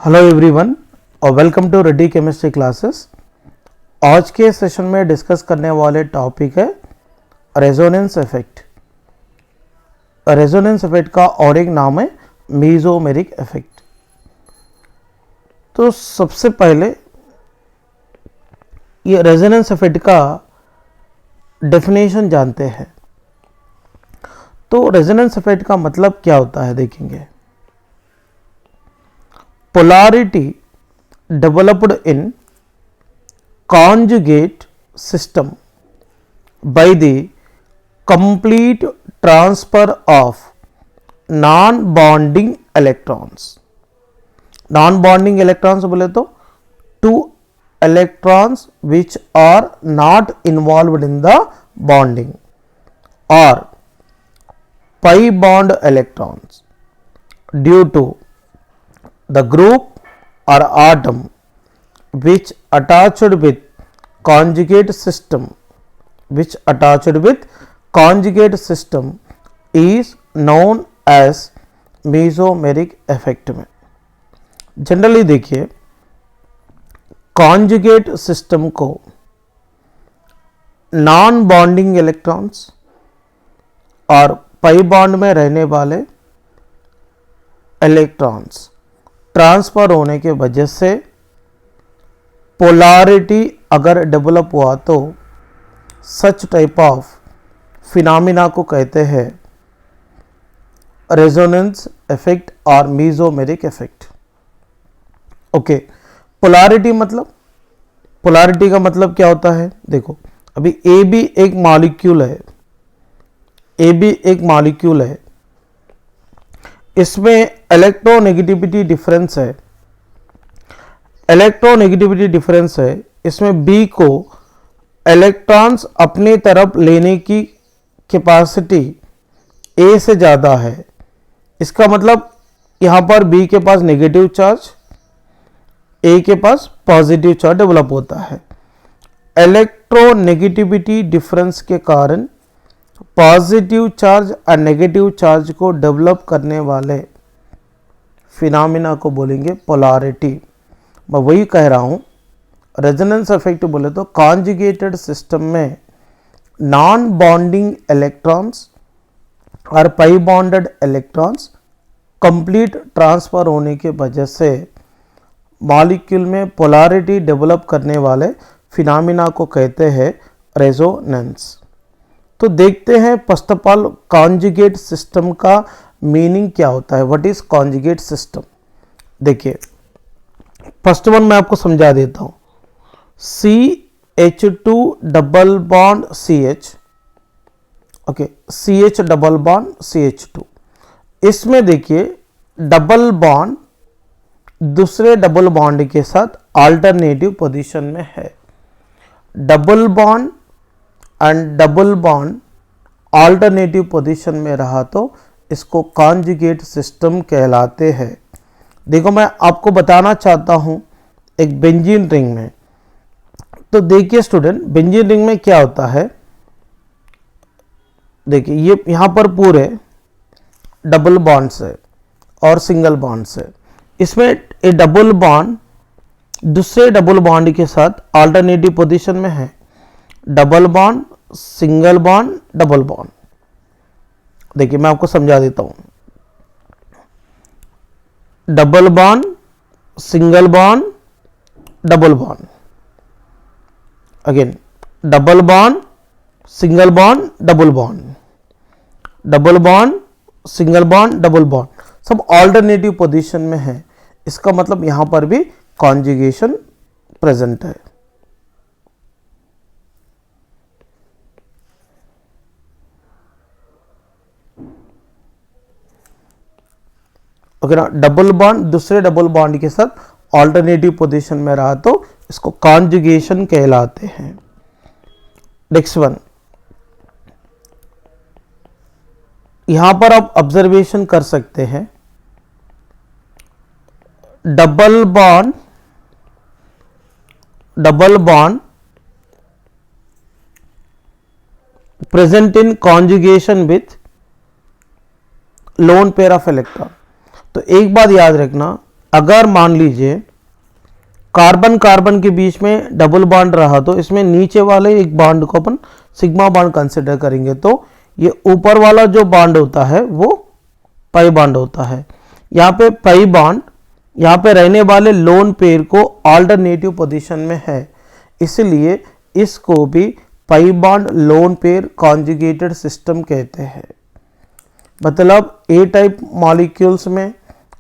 Hello everyone और welcome to Reddy chemistry classes. आज के सेशन में डिस्कस करने वाले टॉपिक है रेजोनेंस इफेक्ट। रेजोनेंस इफेक्ट का और एक नाम है मीजोमेरिक इफेक्ट। तो सबसे पहले ये रेजोनेंस इफेक्ट का डेफिनेशन जानते हैं। तो रेजोनेंस इफेक्ट का मतलब क्या होता है देखेंगे। Polarity developed in conjugate system by the complete transfer of non-bonding electrons. Non-bonding electrons बोले तो two electrons which are not involved in the bonding, or pi bond electrons due to the group or atom which attached with conjugate system is known as mesomeric effect। में generally देखिए conjugate system को non bonding electrons और pi bond में रहने वाले electrons transfer होने के वजह से पोलैरिटी अगर डेवलप हुआ तो सच टाइप ऑफ फिनोमिना को कहते हैं रेजोनेंस इफेक्ट और मीजोमेरिक इफेक्ट। ओके, पोलैरिटी मतलब, पोलैरिटी का मतलब क्या होता है देखो, अभी ए बी एक मॉलिक्यूल है, इसमें इलेक्ट्रोनेगेटिविटी डिफरेंस है। इसमें बी को इलेक्ट्रॉन्स अपनी तरफ लेने की कैपेसिटी ए से ज़्यादा है। इसका मतलब यहाँ पर बी के पास नेगेटिव चार्ज, ए के पास पॉजिटिव चार्ज डेवलप होता है। इलेक्ट्रोनेगेटिविटी डिफरेंस के कारण पॉजिटिव चार्ज और नेगेटिव चार्ज को डेवलप करने वाले फिनोमिना को बोलेंगे पोलैरिटी। मैं वही कह रहा हूँ, रेजोनेंस इफेक्ट बोले तो कॉन्जुगेटेड सिस्टम में नॉन बॉन्डिंग इलेक्ट्रॉन्स और पाई बॉन्डेड इलेक्ट्रॉन्स कंप्लीट ट्रांसफर होने के वजह से मॉलिक्यूल में पोलैरिटी डेवलप करने वाले फिनोमिना को कहते हैं रेजोनेंस। तो देखते हैं first of all conjugate system का मीनिंग क्या होता है। What is conjugate system. देखिए फर्स्ट वन मैं आपको समझा देता हूं। CH2 double bond CH, okay, CH double bond CH2, इसमें देखिए डबल बॉन्ड दूसरे डबल बॉन्ड के साथ अल्टरनेटिव पोजीशन में है। Double bond and double bond alternative position में रहा तो इसको कॉन्जुगेट सिस्टम कहलाते हैं। देखो मैं आपको बताना चाहता हूं एक बेंजीन रिंग में, तो देखिए स्टूडेंट बेंजीन रिंग में क्या होता है। देखिए ये यहां पर पूरे डबल बॉन्ड्स है और सिंगल बॉन्ड्स है। इसमें एक डबल बॉन्ड दूसरे डबल बॉन्ड के साथ अल्टरनेटिव पोजीशन में है। Double bond, single bond, double bond. देखिए मैं आपको समझा देता हूं। Double bond, single bond, double bond. Again double bond, single bond, double bond, double bond, single bond, double bond, सब ऑल्टरनेटिव पोजीशन में है। इसका मतलब यहां पर भी कॉन्जुगेशन प्रेजेंट है। अगर डबल बॉन्ड दूसरे डबल बॉन्ड के साथ ऑल्टरनेटिव पोजीशन में रहा तो इसको कॉन्जुगेशन कहलाते हैं। नेक्स्ट वन, यहां पर आप ऑब्जर्वेशन कर सकते हैं, double bond present in conjugation with lone pair of electron. तो एक बात याद रखना, अगर मान लीजिए कार्बन कार्बन के बीच में डबल बॉन्ड रहा तो इसमें नीचे वाले एक बॉन्ड को अपन सिग्मा बॉन्ड कंसिडर करेंगे, तो ये ऊपर वाला जो बॉन्ड होता है वो पाई बॉन्ड होता है। यहाँ पे पाई बॉन्ड यहाँ पे रहने वाले लोन पेयर को ऑल्टरनेटिव पोजीशन में है, इसलिए इसको भी pi bond lone pair conjugated system कहते हैं। मतलब ए टाइप मॉलिक्यूल्स में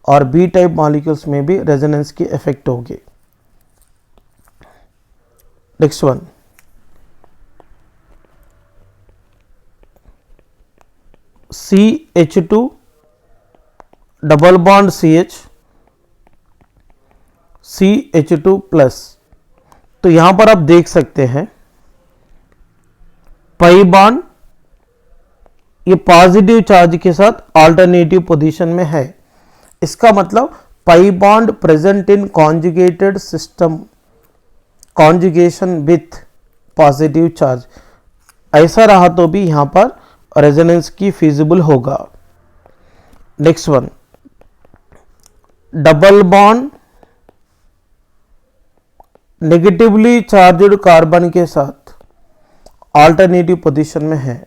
और बी टाइप मॉलिक्यूल्स में भी रेजोनेंस की इफेक्ट होगी। Next one, CH2 double bond CH CH2 plus. तो यहां पर आप देख सकते हैं पाई बॉन्ड ये पॉजिटिव चार्ज के साथ अल्टरनेटिव पोजीशन में है। इसका मतलब पाई bond present in conjugated system conjugation with positive charge, ऐसा रहा तो भी यहां पर रेजोनेंस की फिजिबल होगा। Next one, double bond negatively charged carbon के साथ अल्टरनेटिव पोजीशन में है।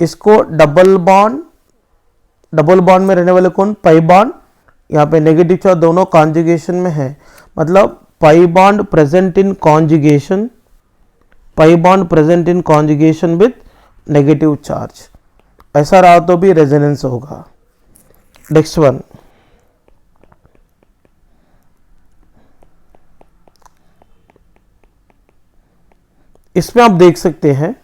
इसको डबल बॉन्ड में रहने वाले कौन, पाई बॉन्ड, यहाँ पे नेगेटिव चार्ज दोनों कॉन्जुगेशन में है। मतलब पाई bond present in conjugation, pi bond present in conjugation with negative charge, ऐसा रहा तो भी रेजोनेंस होगा। नेक्स्ट वन, इसमें आप देख सकते हैं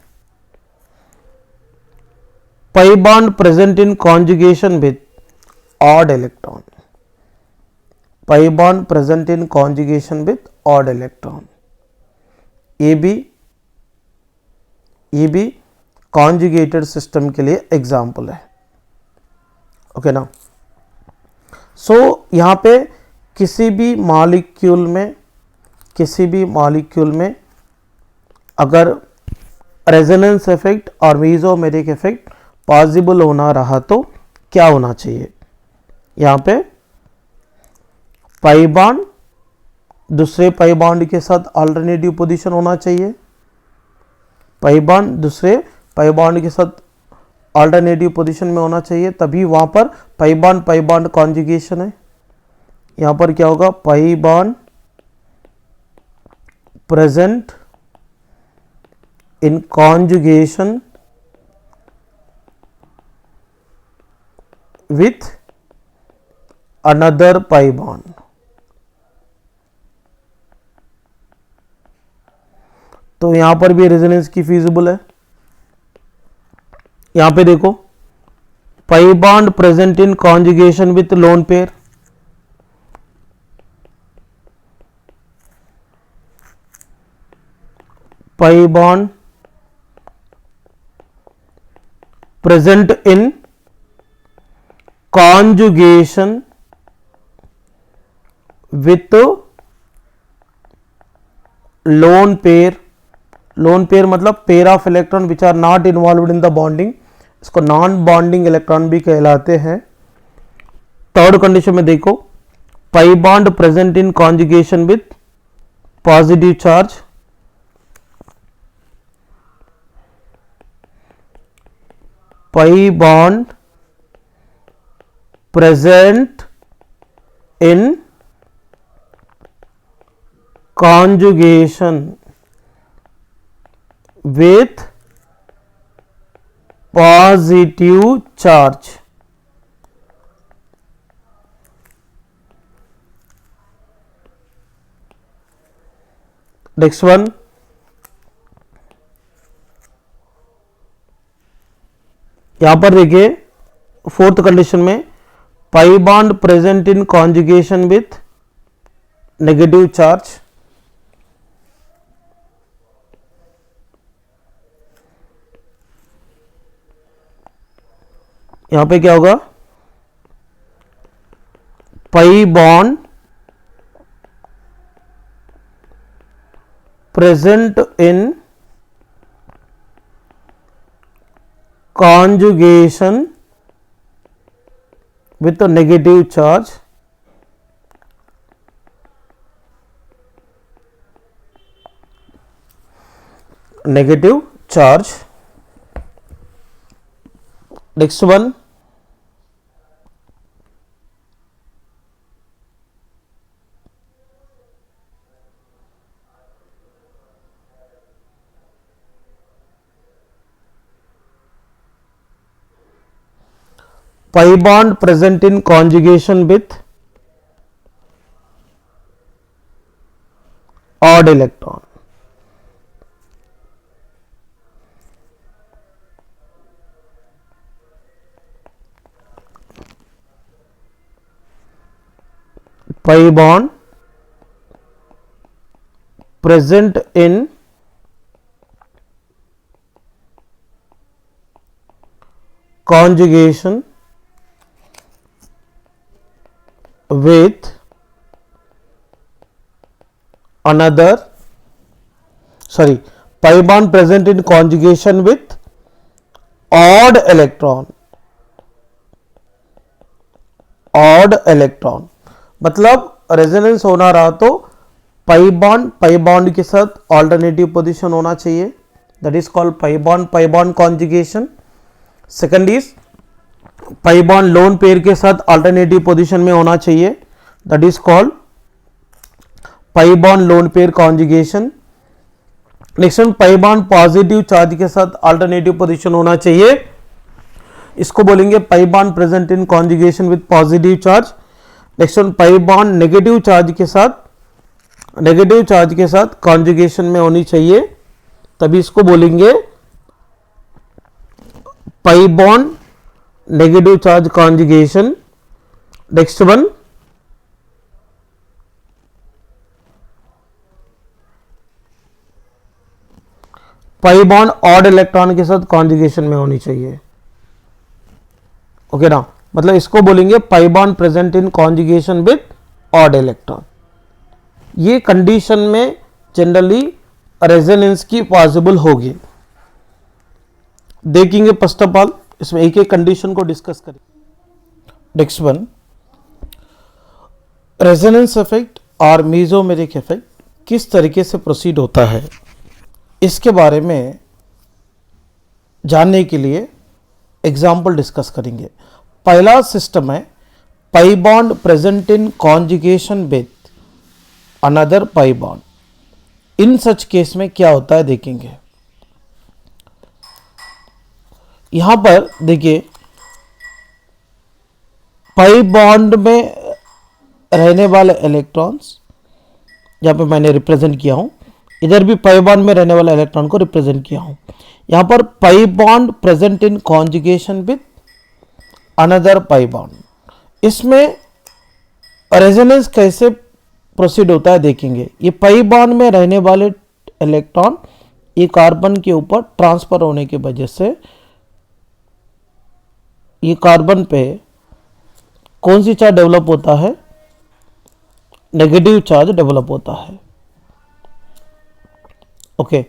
पाई bond present in conjugation with odd electron, pi bond present in conjugation with odd electron, ये भी कॉन्जुगेटेड सिस्टम के लिए एग्जाम्पल है। ओके ना। सो यहां पे किसी भी मॉलिक्यूल में अगर रेजोनेंस इफेक्ट और मेसोमेरिक इफेक्ट पॉसिबल होना रहा तो क्या होना चाहिए, यहां पे पाई बॉन्ड दूसरे पाई बॉन्ड के साथ अल्टरनेटिव पोजीशन होना चाहिए, पाई बॉन्ड दूसरे पाई बॉन्ड के साथ अल्टरनेटिव पोजीशन में होना चाहिए, तभी वहां पर पाई बॉन्ड कॉन्जुगेशन है। यहां पर क्या होगा, पाई bond present in conjugation with another pi bond. तो यहां पर भी रेजोनेंस की फिजिबल है। यहां पे देखो pi bond present in conjugation with lone pair, pi bond present in conjugation with lone pair, lone pair मतलब pair of electron which are not involved in the bonding, इसको नॉन बॉन्डिंग इलेक्ट्रॉन भी कहलाते हैं। Third condition में देखो pi bond present in conjugation with positive charge, pi bond present in conjugation with positive charge। Next one, यहां पर देखिए fourth condition में pi bond present in conjugation with negative charge, यहां पे क्या होगा, पाई bond present in conjugation with a negative charge negative charge. Next one, pi bond present in conjugation with odd electron. Pi bond present in conjugation with another, pi bond present in conjugation with odd electron. odd electron मतलब resonance होना रहा तो pi bond के साथ alternative position होना चाहिए, that is called pi bond conjugation. Second is pi bond lone pair के साथ ऑल्टरनेटिव पोजीशन में होना चाहिए, that is called pi bond lone pair conjugation. Next one, pi bond positive charge के साथ ऑल्टरनेटिव पोजीशन होना चाहिए, इसको बोलेंगे पाई bond present in conjugation with positive charge. Next one, pi bond negative charge के साथ कॉन्जुगेशन में होनी चाहिए, तभी इसको बोलेंगे pi bond negative charge conjugation. Next one, pi bond odd electron के साथ कॉन्जुगेशन में होनी चाहिए. ओके ना, मतलब इसको बोलेंगे पाई bond present in conjugation with odd electron. ये कंडीशन में जनरली रेजोनेंस की पॉसिबल होगी. देखेंगे फर्स्ट ऑफ ऑल इसमें एक एक कंडीशन को डिस्कस करें. नेक्स्ट वन, रेजोनेंस इफेक्ट और मेसोमेरिक इफेक्ट किस तरीके से प्रोसीड होता है, इसके बारे में जानने के लिए एग्जाम्पल डिस्कस करेंगे. पहला सिस्टम है पाई bond present in conjugation with another pi bond. In such case में क्या होता है देखेंगे. यहां पर देखिए पाई बॉन्ड में रहने वाले इलेक्ट्रॉन्स, यहां पे मैंने रिप्रेजेंट किया हूं, इधर भी पाई बॉन्ड में रहने वाले इलेक्ट्रॉन को रिप्रेजेंट किया हूं. यहां पर पाई bond present in conjugation with another pi bond. इसमें रेजोनेंस कैसे प्रोसीड होता है देखेंगे. ये पाई बॉन्ड में रहने वाले इलेक्ट्रॉन ये कार्बन के ऊपर ट्रांसफर होने की वजह से ये कार्बन पे कौन सी चार्ज डेवलप होता है, नेगेटिव चार्ज डेवलप होता है. ओके,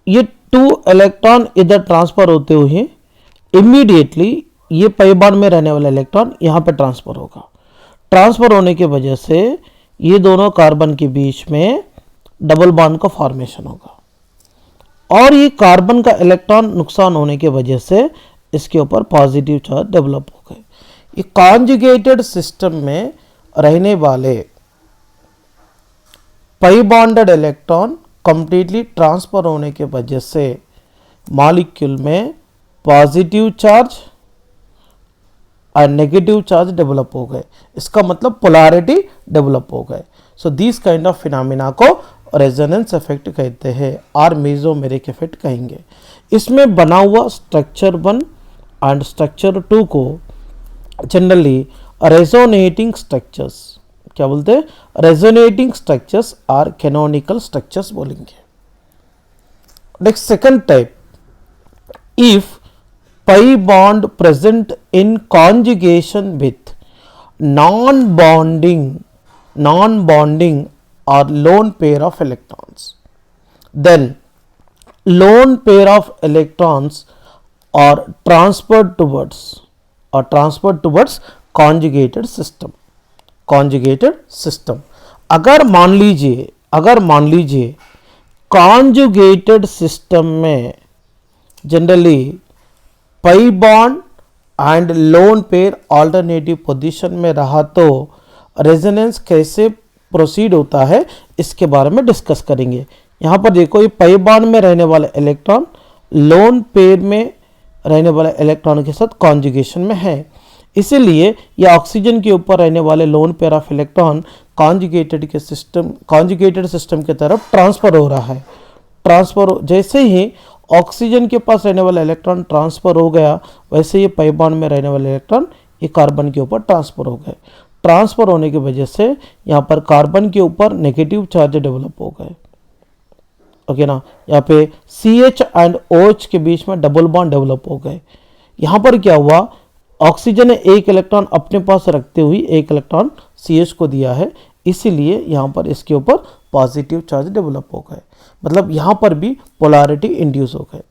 ये 2 इलेक्ट्रॉन इधर ट्रांसफर होते हुए इमीडिएटली ये पाई बॉन्ड में रहने वाला इलेक्ट्रॉन यहां पे ट्रांसफर होगा. ट्रांसफर होने की वजह से ये दोनों कार्बन के बीच में डबल बॉन्ड का फॉर्मेशन होगा और ये कार्बन का इलेक्ट्रॉन नुकसान होने की वजह से इसके ऊपर पॉजिटिव चार्ज डेवलप हो गए. ये कॉन्जुगेटेड सिस्टम में रहने वाले पाई बॉन्डेड इलेक्ट्रॉन कंप्लीटली ट्रांसफर होने के वजह से मॉलिक्यूल में पॉजिटिव चार्ज और नेगेटिव चार्ज डेवलप हो गए. इसका मतलब पोलैरिटी डेवलप हो गए. So this kind of phenomena को रेजोनेंस इफेक्ट कहते हैं और मेसोमेरिक इफेक्ट कहेंगे. इसमें बना हुआ स्ट्रक्चर 1 एंड स्ट्रक्चर 2 को जनरली रेजोनेटिंग स्ट्रक्चर्स क्या बोलते हैं, रेजोनेटिंग स्ट्रक्चर्स और कैनोनिकल स्ट्रक्चर्स बोलेंगे. Next second type, if pi bond present in conjugation with non-bonding or lone pair of electrons, then lone pair of electrons are transferred towards conjugated system. अगर मान लीजिए conjugated system में generally pi bond and lone pair alternative position में रहा तो resonance कैसे proceed होता है इसके बारे में डिस्कस करेंगे। यहाँ पर देखो, ये पाई बॉन्ड में रहने वाला इलेक्ट्रॉन लोन पेयर में रहने वाले इलेक्ट्रॉन के साथ कॉन्जुगेशन में है, इसीलिए यह ऑक्सीजन के ऊपर रहने वाले lone pair of electron conjugated system की तरफ ट्रांसफर हो रहा है। जैसे ही ऑक्सीजन के पास रहने वाला इलेक्ट्रॉन ट्रांसफर हो गया, वैसे ही पाई बॉन्ड में रहने वाले इलेक्ट्रॉन ये कार्बन के ऊपर ट्रांसफर हो गए। ट्रांसफर होने की वजह से यहाँ पर कार्बन के ऊपर नेगेटिव चार्ज डेवलप हो गए। ओके ना, यहाँ पे CH एंड OH के बीच में डबल बॉन्ड डेवलप हो गए। यहाँ पर क्या हुआ, ऑक्सीजन ने एक इलेक्ट्रॉन अपने पास रखते हुए एक इलेक्ट्रॉन CH को दिया है, इसीलिए यहाँ पर इसके ऊपर पॉजिटिव चार्ज डेवलप हो गए। मतलब यहाँ पर भी पोलैरिटी इंड्यूस हो गए।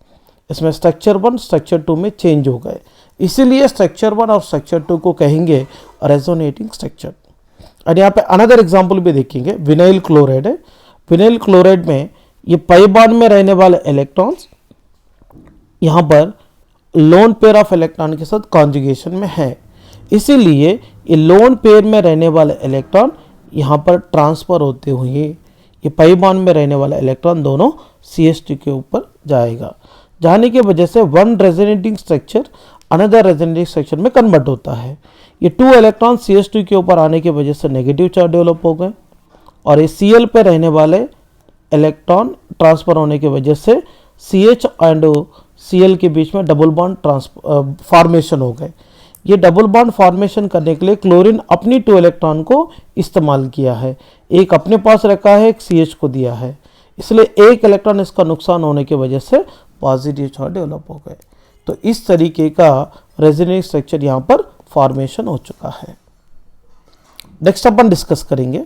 इसमें स्ट्रक्चर 1 स्ट्रक्चर 2 में चेंज हो गए, इसीलिए स्ट्रक्चर 1 और स्ट्रक्चर 2 को कहेंगे रेजोनेटिंग स्ट्रक्चर। और यहाँ पे अनदर एग्जाम्पल भी देखेंगे, विनाइल क्लोराइड है। विनाइल क्लोराइड में ये पाई बॉन्ड में रहने वाले इलेक्ट्रॉन्स यहाँ पर लोन पेयर ऑफ इलेक्ट्रॉन के साथ कॉन्जुगेशन में है, इसीलिए ये लोन पेयर में रहने वाले इलेक्ट्रॉन यहाँ पर ट्रांसफर होते हुए ये पाई बॉन्ड में रहने वाला इलेक्ट्रॉन दोनों CH2 के ऊपर जाएगा। जाने की वजह से one resonating structure another resonating structure में कन्वर्ट होता है। ये 2 इलेक्ट्रॉन CH2 के ऊपर आने की वजह से नेगेटिव चार्ज डेवलप हो गए, और ये Cl पे रहने वाले इलेक्ट्रॉन ट्रांसफर होने की वजह से CH एंड Cl के बीच में डबल बॉन्ड फॉर्मेशन हो गए। ये डबल बॉन्ड फॉर्मेशन करने के लिए क्लोरीन अपनी 2 इलेक्ट्रॉन को इस्तेमाल किया है, एक अपने पास रखा है, एक CH को दिया है, इसलिए एक इलेक्ट्रॉन इसका नुकसान होने की वजह से पॉजिटिव चार्ज डेवलप हो गए। तो इस तरीके का रेजोनेटिंग स्ट्रक्चर यहाँ पर फॉर्मेशन हो चुका है। नेक्स्ट अपन डिस्कस करेंगे,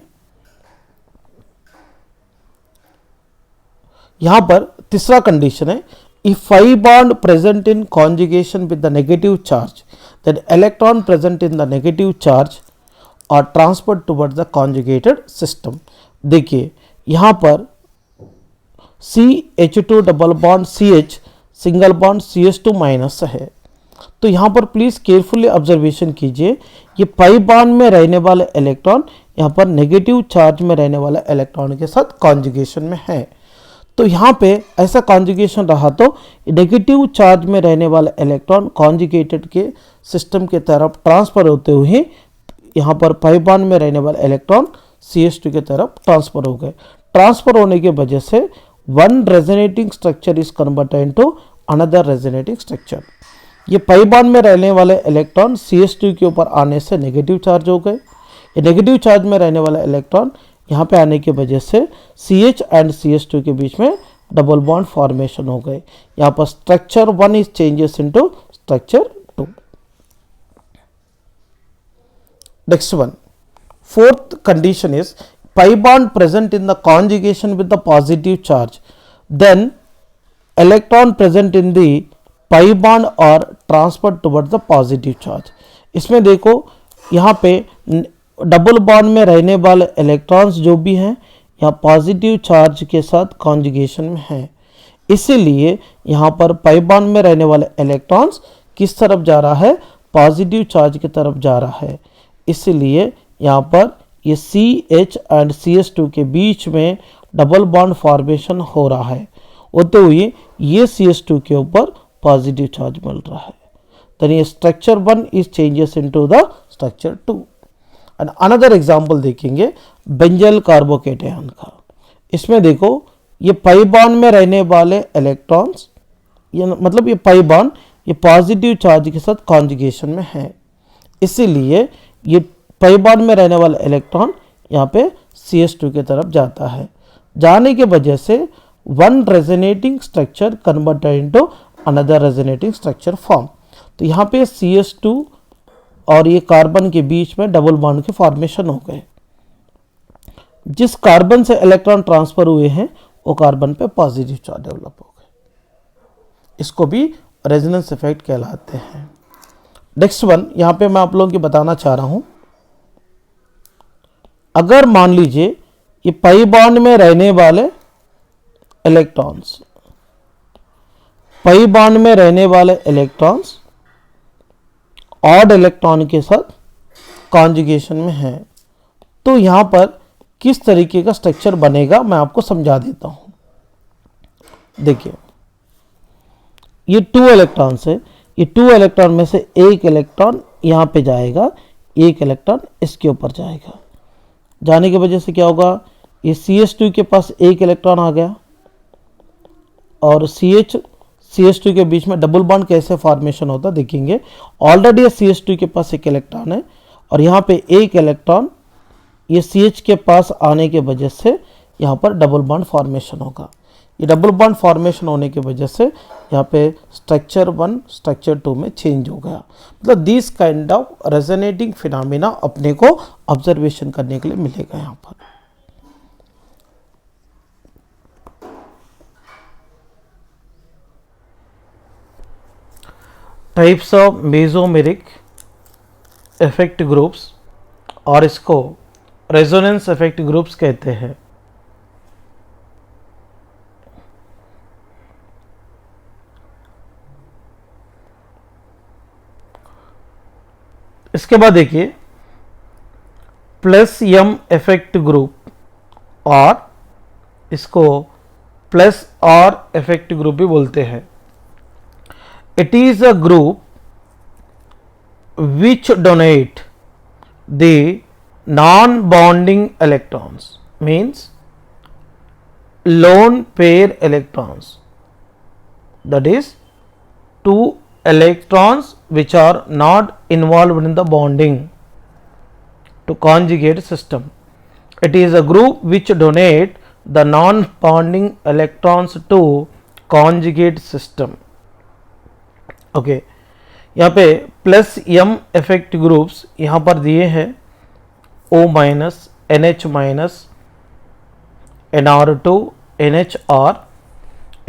यहाँ पर तीसरा कंडीशन है, if pi bond present in conjugation with the negative charge, then electron present in the negative charge are transferred towards the conjugated system। देखिए यहाँ पर CH2 double bond CH single bond CH2 minus है, तो यहाँ पर please carefully observation कीजिए, ये pi bond में रहने वाले इलेक्ट्रॉन यहाँ पर नेगेटिव चार्ज में रहने वाला इलेक्ट्रॉन के साथ कॉन्जुगेशन में है। तो यहाँ पे ऐसा कॉन्जुगेशन रहा तो नेगेटिव चार्ज में रहने वाला इलेक्ट्रॉन कॉन्जुगेटेड के सिस्टम के तरफ ट्रांसफर होते हुए यहाँ पर पाई बॉन्ड में रहने वाला इलेक्ट्रॉन CH2 की तरफ ट्रांसफर हो गए। ट्रांसफर होने की वजह से one resonating structure is converted into another resonating structure. ये पाई बॉन्ड में रहने वाले इलेक्ट्रॉन CH2 के ऊपर आने से नेगेटिव चार्ज हो गए। ये नेगेटिव चार्ज में रहने वाला इलेक्ट्रॉन यहाँ पे आने की वजह से CH एंड CH2 के बीच में डबल बॉन्ड फॉर्मेशन हो गए। यहाँ पर structure 1 is changes into structure 2। Next one, fourth condition is pi bond present in the conjugation with the positive charge, then electron present in the pi bond are transferred towards the positive charge। इसमें देखो यहाँ पे double bond में रहने वाले electrons जो भी हैं यहाँ पॉजिटिव चार्ज के साथ कॉन्जुगेशन में हैं, इसीलिए यहाँ पर पाई बॉन्ड में रहने वाले इलेक्ट्रॉन्स किस तरफ जा रहा है, पॉजिटिव चार्ज की तरफ जा रहा है। इसीलिए यहाँ पर ये CH एंड CH2 के बीच में डबल बॉन्ड फॉर्मेशन हो रहा है, होते हुए ये CH2 के ऊपर पॉजिटिव चार्ज मिल रहा है। तो ये structure 1 is changes into the structure 2। And another example देखेंगे बेंजल कार्बोकेटायन का। इसमें देखो ये पाई बॉन्ड में रहने वाले इलेक्ट्रॉन्स, ये मतलब ये पाई बॉन्ड ये पॉजिटिव चार्ज के साथ कॉन्जुगेशन में है, इसीलिए ये पाई बॉन्ड में रहने वाला इलेक्ट्रॉन यहाँ पे CH2 की तरफ जाता है। जाने के वजह से one resonating structure converted into another resonating structure form. तो यहाँ पे CH2 और ये कार्बन के बीच में डबल बॉन्ड के फॉर्मेशन हो गए। जिस कार्बन से इलेक्ट्रॉन ट्रांसफर हुए हैं वो कार्बन पे पॉजिटिव चार्ज डेवलप हो गए, इसको भी रेजोनेंस इफेक्ट कहलाते हैं। नेक्स्ट वन, यहाँ पे मैं आप लोगों को बताना चाह रहा हूँ, अगर मान लीजिए ये पाई बॉन्ड में रहने वाले इलेक्ट्रॉन्स, पाई बॉन्ड में रहने वाले इलेक्ट्रॉन्स ऑड इलेक्ट्रॉन के साथ कॉन्जुगेशन में है। तो यहां पर किस तरीके का स्ट्रक्चर बनेगा मैं आपको समझा देता हूं। देखिए, ये 2 इलेक्ट्रॉन्स है, ये 2 इलेक्ट्रॉन में से एक इलेक्ट्रॉन यहां पे जाएगा, एक इलेक्ट्रॉन इसके ऊपर जाएगा। जाने की वजह से क्या होगा, ये CH2 के पास एक इलेक्ट्रॉन आ गया और CH2 के बीच में डबल बॉन्ड कैसे फॉर्मेशन होता देखेंगे। ऑलरेडी CH2 के पास एक इलेक्ट्रॉन है और यहाँ पे एक इलेक्ट्रॉन ये CH के पास आने के वजह से यहाँ पर डबल बॉन्ड फॉर्मेशन होगा। ये डबल बॉन्ड फॉर्मेशन होने की वजह से यहाँ पे स्ट्रक्चर 1 स्ट्रक्चर 2 में चेंज हो गया। मतलब this kind of resonating phenomena अपने को ऑब्जर्वेशन करने के लिए मिलेगा। यहाँ पर types of mesomeric effect groups और इसको रेजोनेंस इफेक्ट ग्रुप्स कहते हैं। इसके बाद देखिए प्लस एम इफेक्ट ग्रुप और इसको प्लस आर इफेक्ट ग्रुप भी बोलते हैं। It is a group which donate the non-bonding electrons, means lone pair electrons, that is 2 electrons which are not involved in the bonding to conjugate system. It is a group which donate the non-bonding electrons to conjugate system. Okay, यहाँ पे plus M effect groups यहाँ पर दिए हैं O minus NH minus NR2 NHR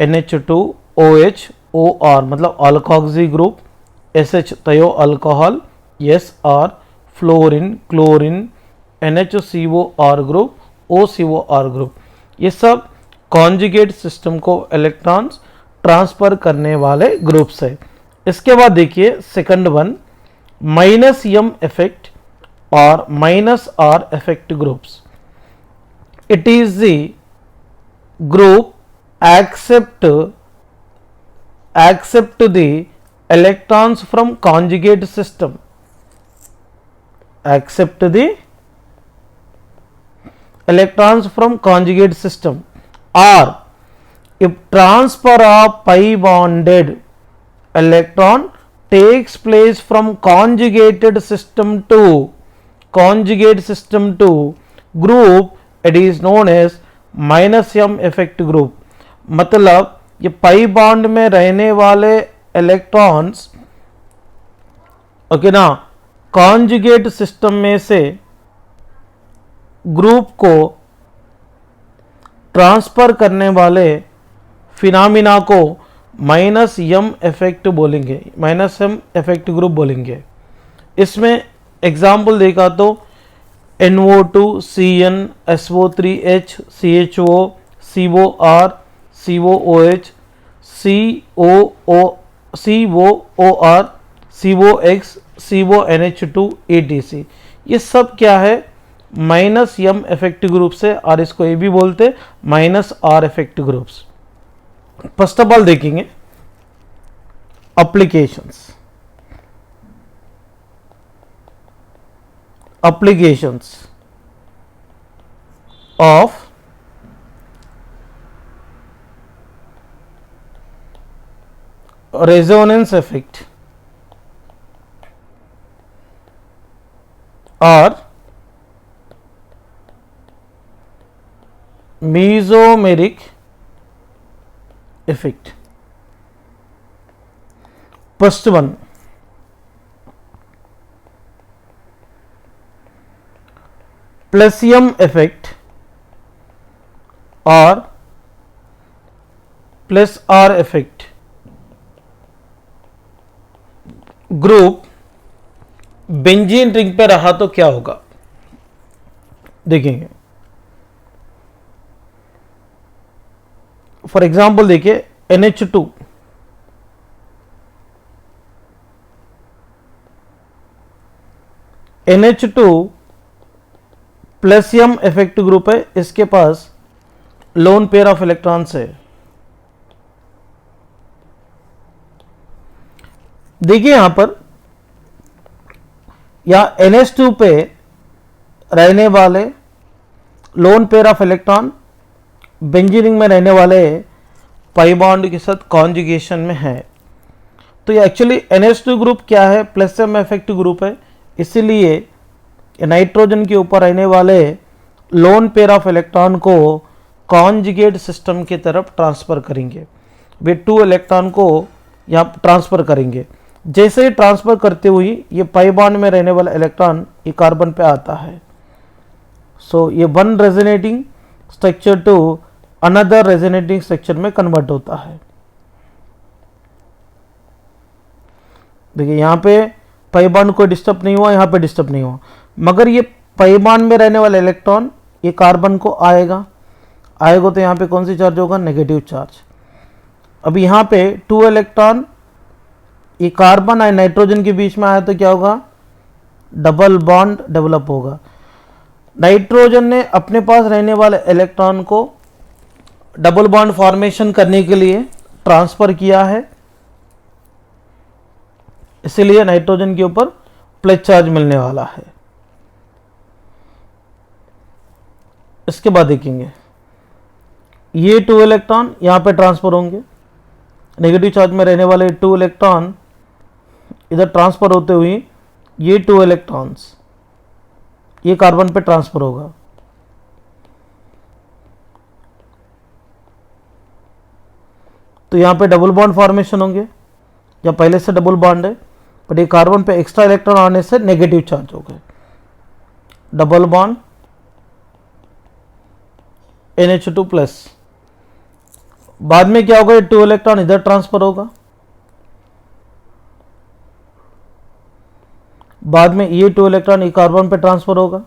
NH2 OH OR मतलब alkoxy group, SH thio alcohol, SR fluorine chlorine, NHCOR group, OCOR group. ये सब conjugate system को इलेक्ट्रॉन्स ट्रांसफर करने वाले ग्रुप्स है। इसके बाद देखिए second one minus M effect और minus R effect groups. It is the group accept the electrons from conjugate system, accept the electrons from conjugate system, or if transfer of pi bonded electron takes place from conjugated system to group, it is known as minus m effect group। मतलब ये pi bond में रहने वाले electrons okay ना, conjugate system में से group को transfer करने वाले फिनोमिना को माइनस एम इफेक्ट बोलेंगे, माइनस एम इफेक्ट ग्रुप बोलेंगे। इसमें एग्जाम्पल देखा तो NO2 CN SO3H CHO COR COOH COOR COX CONH2 ETC, ये सब क्या है माइनस एम इफेक्ट ग्रुप से, और इसको ये भी बोलते minus R effect groups. First of all देखेंगे applications of resonance effect or mesomeric effect। First one plus M effect और plus R effect group benzene ring पे रहा तो क्या होगा देखेंगे। फॉर एग्जाम्पल देखिए NH2, NH2 plus M effective group है, इसके पास लोन पेयर ऑफ इलेक्ट्रॉन्स है। देखिए यहां पर या NH2 पे रहने वाले lone pair of electron benzene में रहने वाले पाई बॉन्ड के साथ कॉन्जुगेशन में है। तो ये एक्चुअली NH2 ग्रुप क्या है, प्लस M इफेक्टिव ग्रुप है, इसीलिए नाइट्रोजन के ऊपर रहने वाले लोन पेयर ऑफ इलेक्ट्रॉन को कॉन्जुगेट सिस्टम की तरफ ट्रांसफर करेंगे। वे 2 इलेक्ट्रॉन को यहाँ ट्रांसफर करेंगे। जैसे ही ट्रांसफर करते हुए ये पाई बॉन्ड में रहने वाला इलेक्ट्रॉन ये कार्बन पे आता है। सो ये one resonating structure to another resonating structure में कन्वर्ट होता है। देखिए यहाँ पे पाई बॉन्ड को डिस्टर्ब नहीं हुआ, यहाँ पे डिस्टर्ब नहीं हुआ, मगर ये पाई बॉन्ड में रहने वाला इलेक्ट्रॉन ये कार्बन को आएगा तो यहाँ पे कौन सी चार्ज होगा, नेगेटिव चार्ज। अब यहाँ पे 2 इलेक्ट्रॉन ये कार्बन और नाइट्रोजन के बीच में आया तो क्या होगा, डबल बॉन्ड डेवलप होगा। नाइट्रोजन ने अपने पास रहने वाले इलेक्ट्रॉन को डबल बॉन्ड फॉर्मेशन करने के लिए ट्रांसफर किया है, इसलिए नाइट्रोजन के ऊपर प्लस चार्ज मिलने वाला है। इसके बाद देखेंगे ये 2 इलेक्ट्रॉन यहाँ पे ट्रांसफर होंगे, नेगेटिव चार्ज में रहने वाले 2 इलेक्ट्रॉन इधर ट्रांसफर होते हुए ये 2 इलेक्ट्रॉन्स ये कार्बन पे ट्रांसफर होगा। तो यहाँ पे डबल बॉन्ड फॉर्मेशन होंगे, या पहले से डबल बॉन्ड है बट ये कार्बन पे एक्स्ट्रा इलेक्ट्रॉन आने से नेगेटिव चार्ज हो गए, डबल बॉन्ड NH2 प्लस। बाद में क्या होगा, ये 2 इलेक्ट्रॉन इधर ट्रांसफर होगा, बाद में ये 2 इलेक्ट्रॉन ये कार्बन पे ट्रांसफर होगा,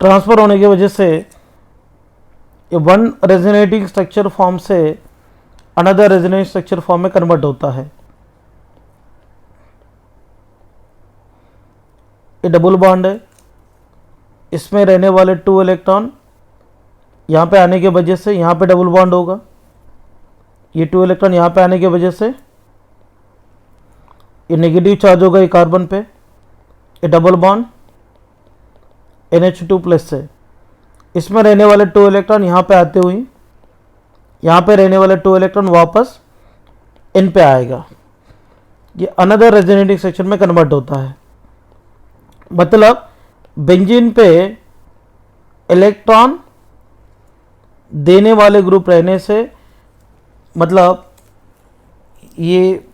ट्रांसफर होने की वजह से ये वन रेजोनेटिंग स्ट्रक्चर फॉर्म से अनदर रेजोनेटिंग स्ट्रक्चर फॉर्म में कन्वर्ट होता है। ये डबल बॉन्ड है, इसमें रहने वाले 2 इलेक्ट्रॉन यहाँ पे आने की वजह से यहाँ पे डबल बॉन्ड होगा, ये 2 इलेक्ट्रॉन यहाँ पे आने की वजह से ये नेगेटिव चार्ज होगा ये कार्बन पे, ये डबल बॉन्ड NH2 प्लस से। इसमें रहने वाले 2 इलेक्ट्रॉन यहाँ पे आते हुए यहाँ पे रहने वाले 2 इलेक्ट्रॉन वापस इन पे आएगा, ये अनदर रेजोनेटिंग सेक्शन में कन्वर्ट होता है। मतलब बेंजीन पे इलेक्ट्रॉन देने वाले ग्रुप रहने से मतलब ये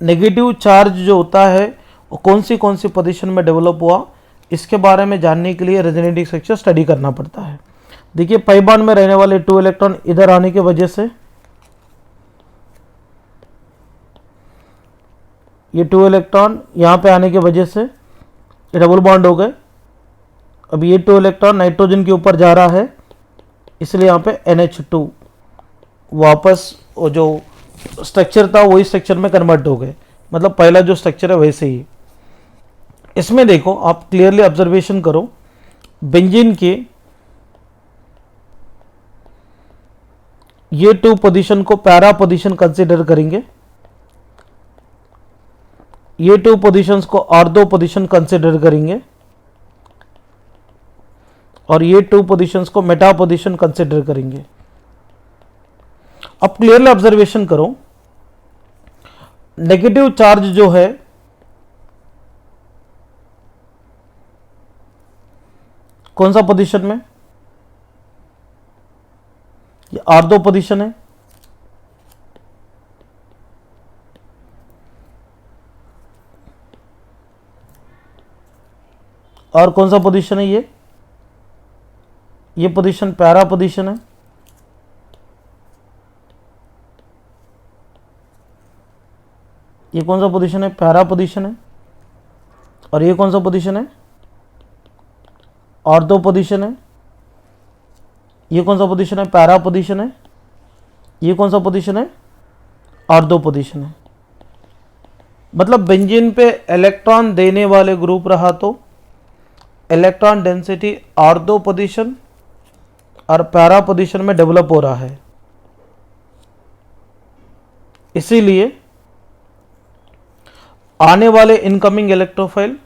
नेगेटिव चार्ज जो होता है वो कौन सी पोजीशन में डेवलप हुआ, इसके बारे में जानने के लिए रेजोनेटिंग स्ट्रक्चर स्टडी करना पड़ता है। देखिए पाई बॉन्ड में रहने वाले 2 इलेक्ट्रॉन इधर आने की वजह से ये 2 इलेक्ट्रॉन यहाँ पे आने की वजह से ये डबल बॉन्ड हो गए। अब ये 2 इलेक्ट्रॉन नाइट्रोजन के ऊपर जा रहा है, इसलिए यहाँ पे NH2 वापस वो जो स्ट्रक्चर था वही स्ट्रक्चर में कन्वर्ट हो गए, मतलब पहला जो स्ट्रक्चर है वैसे ही। इसमें देखो आप क्लियरली ऑब्जर्वेशन करो, बेंजीन के ये 2 पोजीशन को पैरा पोजीशन कंसीडर करेंगे, ये 2 पोजीशंस को ऑर्थो पोजीशन कंसीडर करेंगे, और ये 2 पोजीशंस को मेटा पोजीशन कंसीडर करेंगे। अब क्लियरली ऑब्जर्वेशन करो, नेगेटिव चार्ज जो है कौन सा पोजीशन में, ये ऑर्थो पोजीशन है, और कौन सा पोजीशन है, ये पोजीशन पैरा पोजीशन है। ये कौन सा पोजीशन है? पैरा पोजीशन है। और ये कौन सा पोजीशन है? ऑर्थो पोजीशन है। ये कौन सा पोजीशन है? पैरा पोजीशन है। ये कौन सा पोजीशन है? ऑर्थो पोजीशन है। मतलब बेंजीन पे इलेक्ट्रॉन देने वाले ग्रुप रहा तो इलेक्ट्रॉन डेंसिटी ऑर्थो पोजीशन और पैरा पोजीशन में डेवलप हो रहा है। इसीलिए आने वाले इनकमिंग इलेक्ट्रोफाइल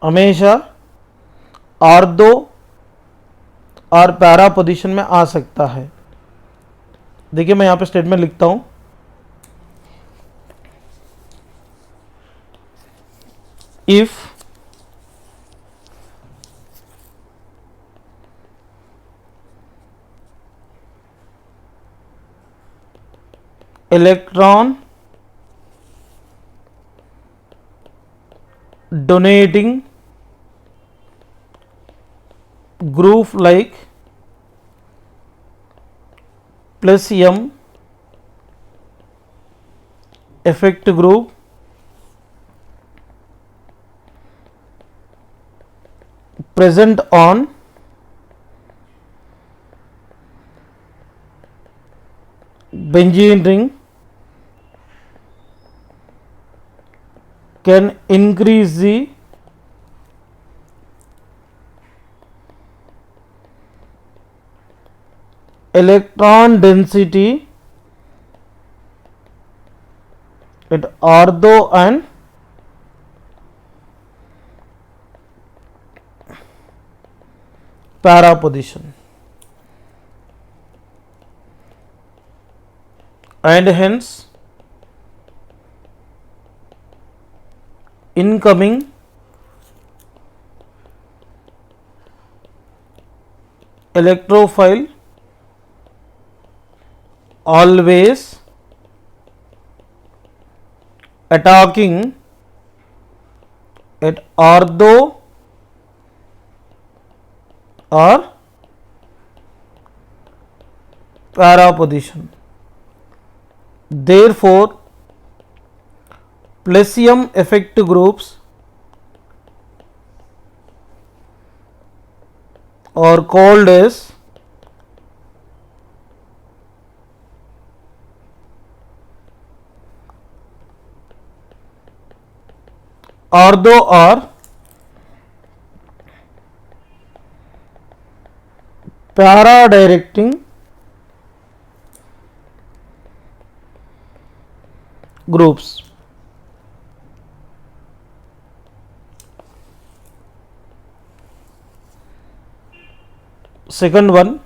हमेशा ऑर्थो और पैरा पोजीशन में आ सकता है। देखिए मैं यहां पे स्टेटमेंट लिखता हूं, if electron donating group like plus M effect group present on benzene ring can increase the electron density at ortho and para position, and hence incoming electrophile always attacking at ortho or para position. Therefore Plesium effect groups are called as ortho or para directing groups. Second one,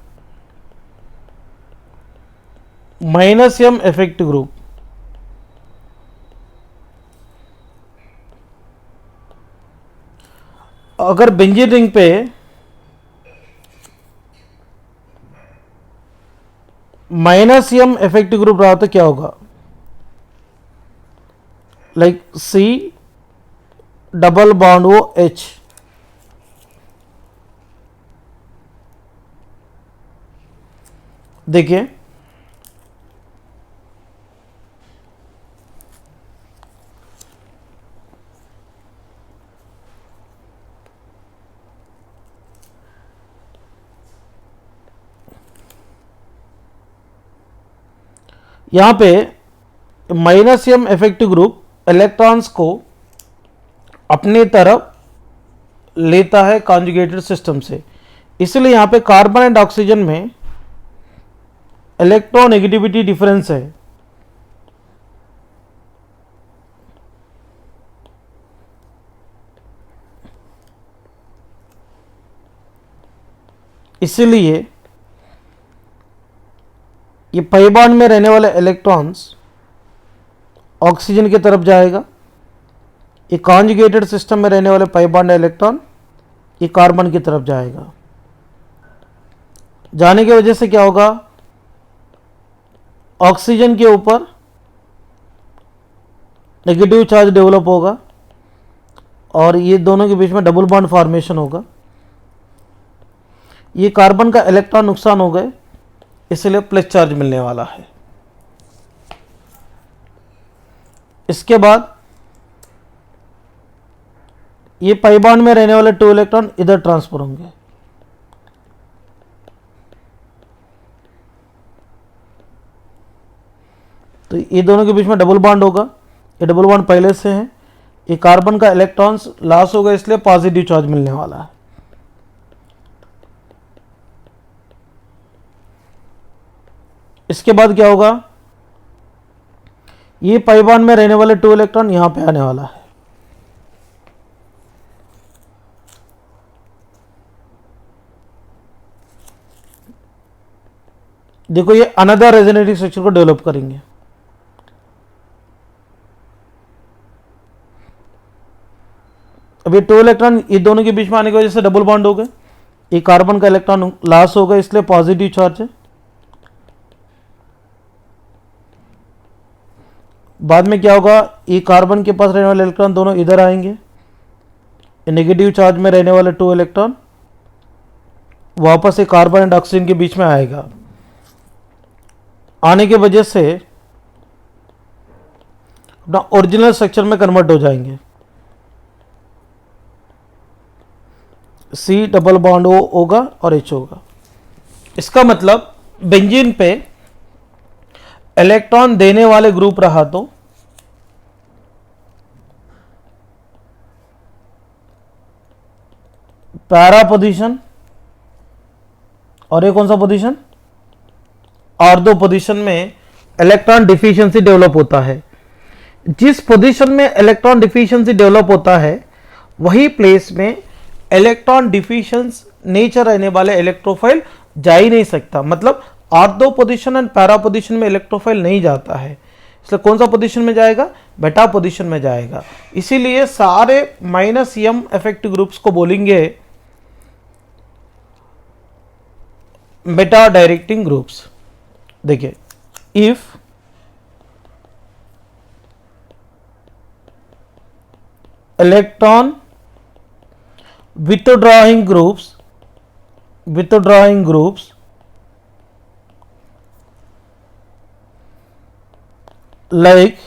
minus M effect group. अगर benzene ring पे minus M effective group रहा तो क्या होगा? Like C double bond O H, देखिए यहां पे minus M effective group electrons को अपनी तरफ लेता है कॉन्जुगेटेड सिस्टम से, इसलिए यहां पे कार्बन एंड ऑक्सीजन में इलेक्ट्रोनेगेटिविटी डिफरेंस है। इसलिए ये पाई बॉन्ड में रहने वाले इलेक्ट्रॉन्स ऑक्सीजन की तरफ जाएगा, ये कॉन्जुगेटेड सिस्टम में रहने वाले पाई बॉन्ड इलेक्ट्रॉन ये कार्बन की तरफ जाएगा। जाने की वजह से क्या होगा? ऑक्सीजन के ऊपर नेगेटिव चार्ज डेवलप होगा और ये दोनों के बीच में डबल बॉन्ड फॉर्मेशन होगा। ये कार्बन का इलेक्ट्रॉन नुकसान हो गए इसलिए प्लस चार्ज मिलने वाला है। इसके बाद ये पाई बॉन्ड में रहने वाले 2 इलेक्ट्रॉन इधर ट्रांसफर होंगे। तो ये दोनों के बीच में डबल बॉन्ड होगा, ये डबल बॉन्ड पहले से है, ये कार्बन का इलेक्ट्रॉन्स लॉस होगा इसलिए पॉजिटिव चार्ज मिलने वाला है। इसके बाद क्या होगा, ये पाई बॉन्ड में रहने वाले 2 इलेक्ट्रॉन यहां पे आने वाला है। देखो ये अनदर रेजोनेटिव स्ट्रक्चर को डेवलप करेंगे। अब ये 2 इलेक्ट्रॉन ये दोनों के बीच में आने की वजह से डबल बॉन्ड हो गए, ये कार्बन का इलेक्ट्रॉन लॉस होगा इसलिए पॉजिटिव चार्ज है। बाद में क्या होगा, ये कार्बन के पास रहने वाले इलेक्ट्रॉन दोनों इधर आएंगे, नेगेटिव चार्ज में रहने वाले 2 इलेक्ट्रॉन वापस से कार्बन एंड ऑक्सीजन के बीच में आएगा। आने की वजह से अपना ओरिजिनल स्ट्रक्चर में कन्वर्ट हो जाएंगे। C डबल बॉन्ड O होगा और H होगा। इसका मतलब बेंजीन पे इलेक्ट्रॉन देने वाले ग्रुप रहा तो पैरा पोजीशन, और ये कौन सा पोजीशन, ऑर्थो पोजीशन में इलेक्ट्रॉन डिफिशिएंसी डेवलप होता है। जिस पोजीशन में इलेक्ट्रॉन डिफिशिएंसी डेवलप होता है वही प्लेस में इलेक्ट्रॉन डिफिशिएंस नेचर रहने वाले इलेक्ट्रोफाइल जा ही नहीं सकता। मतलब ortho position and para position में इलेक्ट्रोफाइल नहीं जाता है, इसलिए कौन सा पोजीशन में जाएगा, बेटा पोजीशन में जाएगा। इसीलिए सारे -m इफेक्टिव ग्रुप्स को बोलेंगे बेटा डायरेक्टिंग ग्रुप्स। देखिए, if electron withdrawing groups like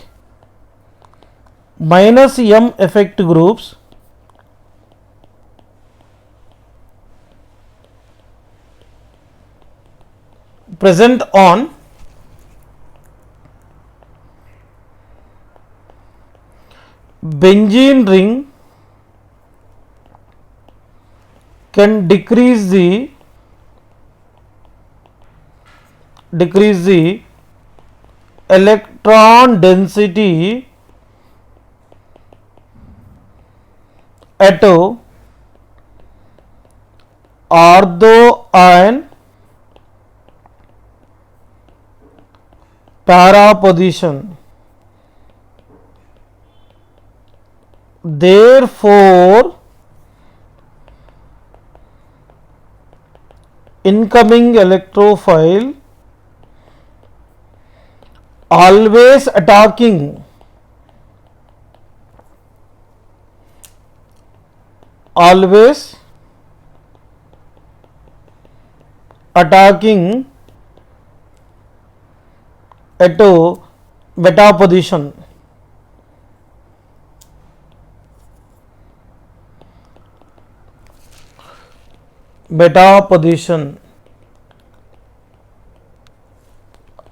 -m effect groups present on benzene ring can decrease the electron density at ortho and para position. Therefore, incoming electrophile always attacking at beta position.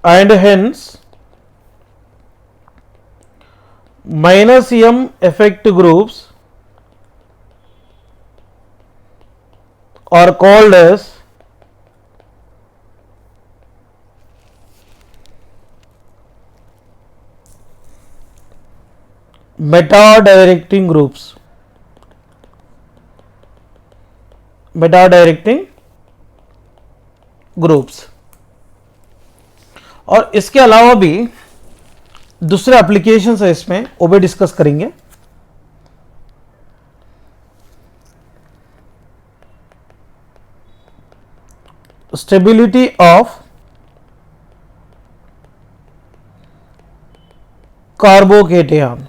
And hence -m effect groups are called as beta directing groups. और इसके अलावा भी दूसरे applications है इसमें, वो भी discuss करेंगे। Stability of carbocation,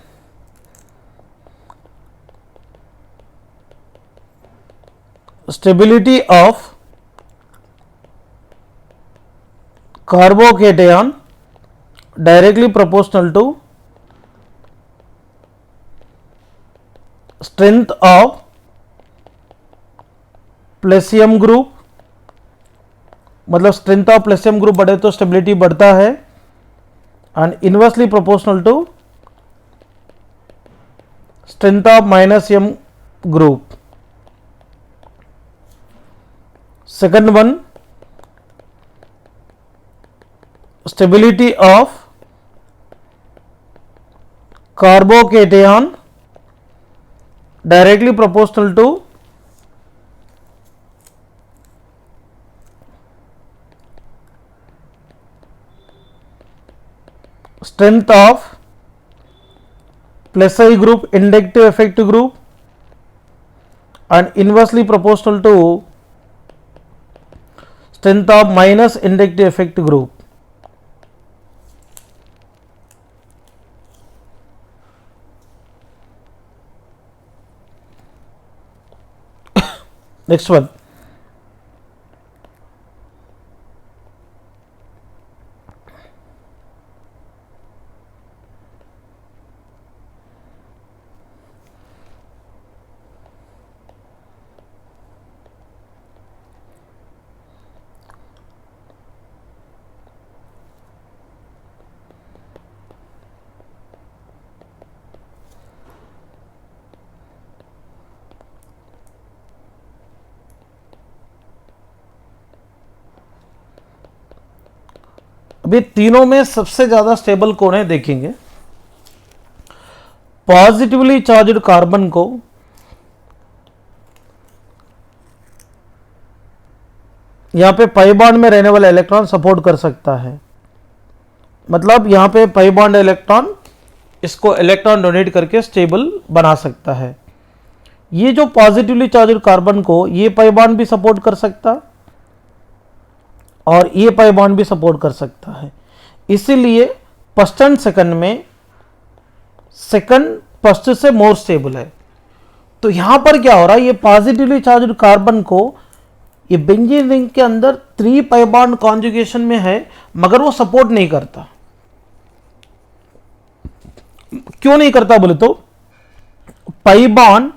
stability of carbocation directly proportional to strength of plus M group, मतलब स्ट्रेंथ ऑफ प्लेसियम ग्रुप बढ़े तो स्टेबिलिटी बढ़ता है, and inversely proportional to strength of minus M group. Second one, stability of carbocation directly proportional to strength of plus I group inductive effect group and inversely proportional to strength of minus inductive effect group. Next one, अभी तीनों में सबसे ज्यादा stable कौन है देखेंगे. Positively charged carbon को यहां पे पाई बॉन्ड में रहने वाला इलेक्ट्रॉन सपोर्ट कर सकता है, मतलब यहां पे पाई बॉन्ड इलेक्ट्रॉन इसको इलेक्ट्रॉन डोनेट करके स्टेबल बना सकता है. ये जो पॉजिटिवली चार्ज्ड कार्बन को ये पाई बॉन्ड भी सपोर्ट कर सकता है और ये पाई बॉन्ड भी सपोर्ट कर सकता है. इसीलिए फर्स्ट एंड सेकंड में सेकंड फर्स्ट से मोर स्टेबल है. तो यहां पर क्या हो रहा है, ये पॉजिटिवली चार्ज्ड कार्बन को ये बेंजीन रिंग के अंदर 3 पाई बॉन्ड कॉन्जुगेशन में है, मगर वो सपोर्ट नहीं करता. क्यों नहीं करता बोले तो पाई बॉन्ड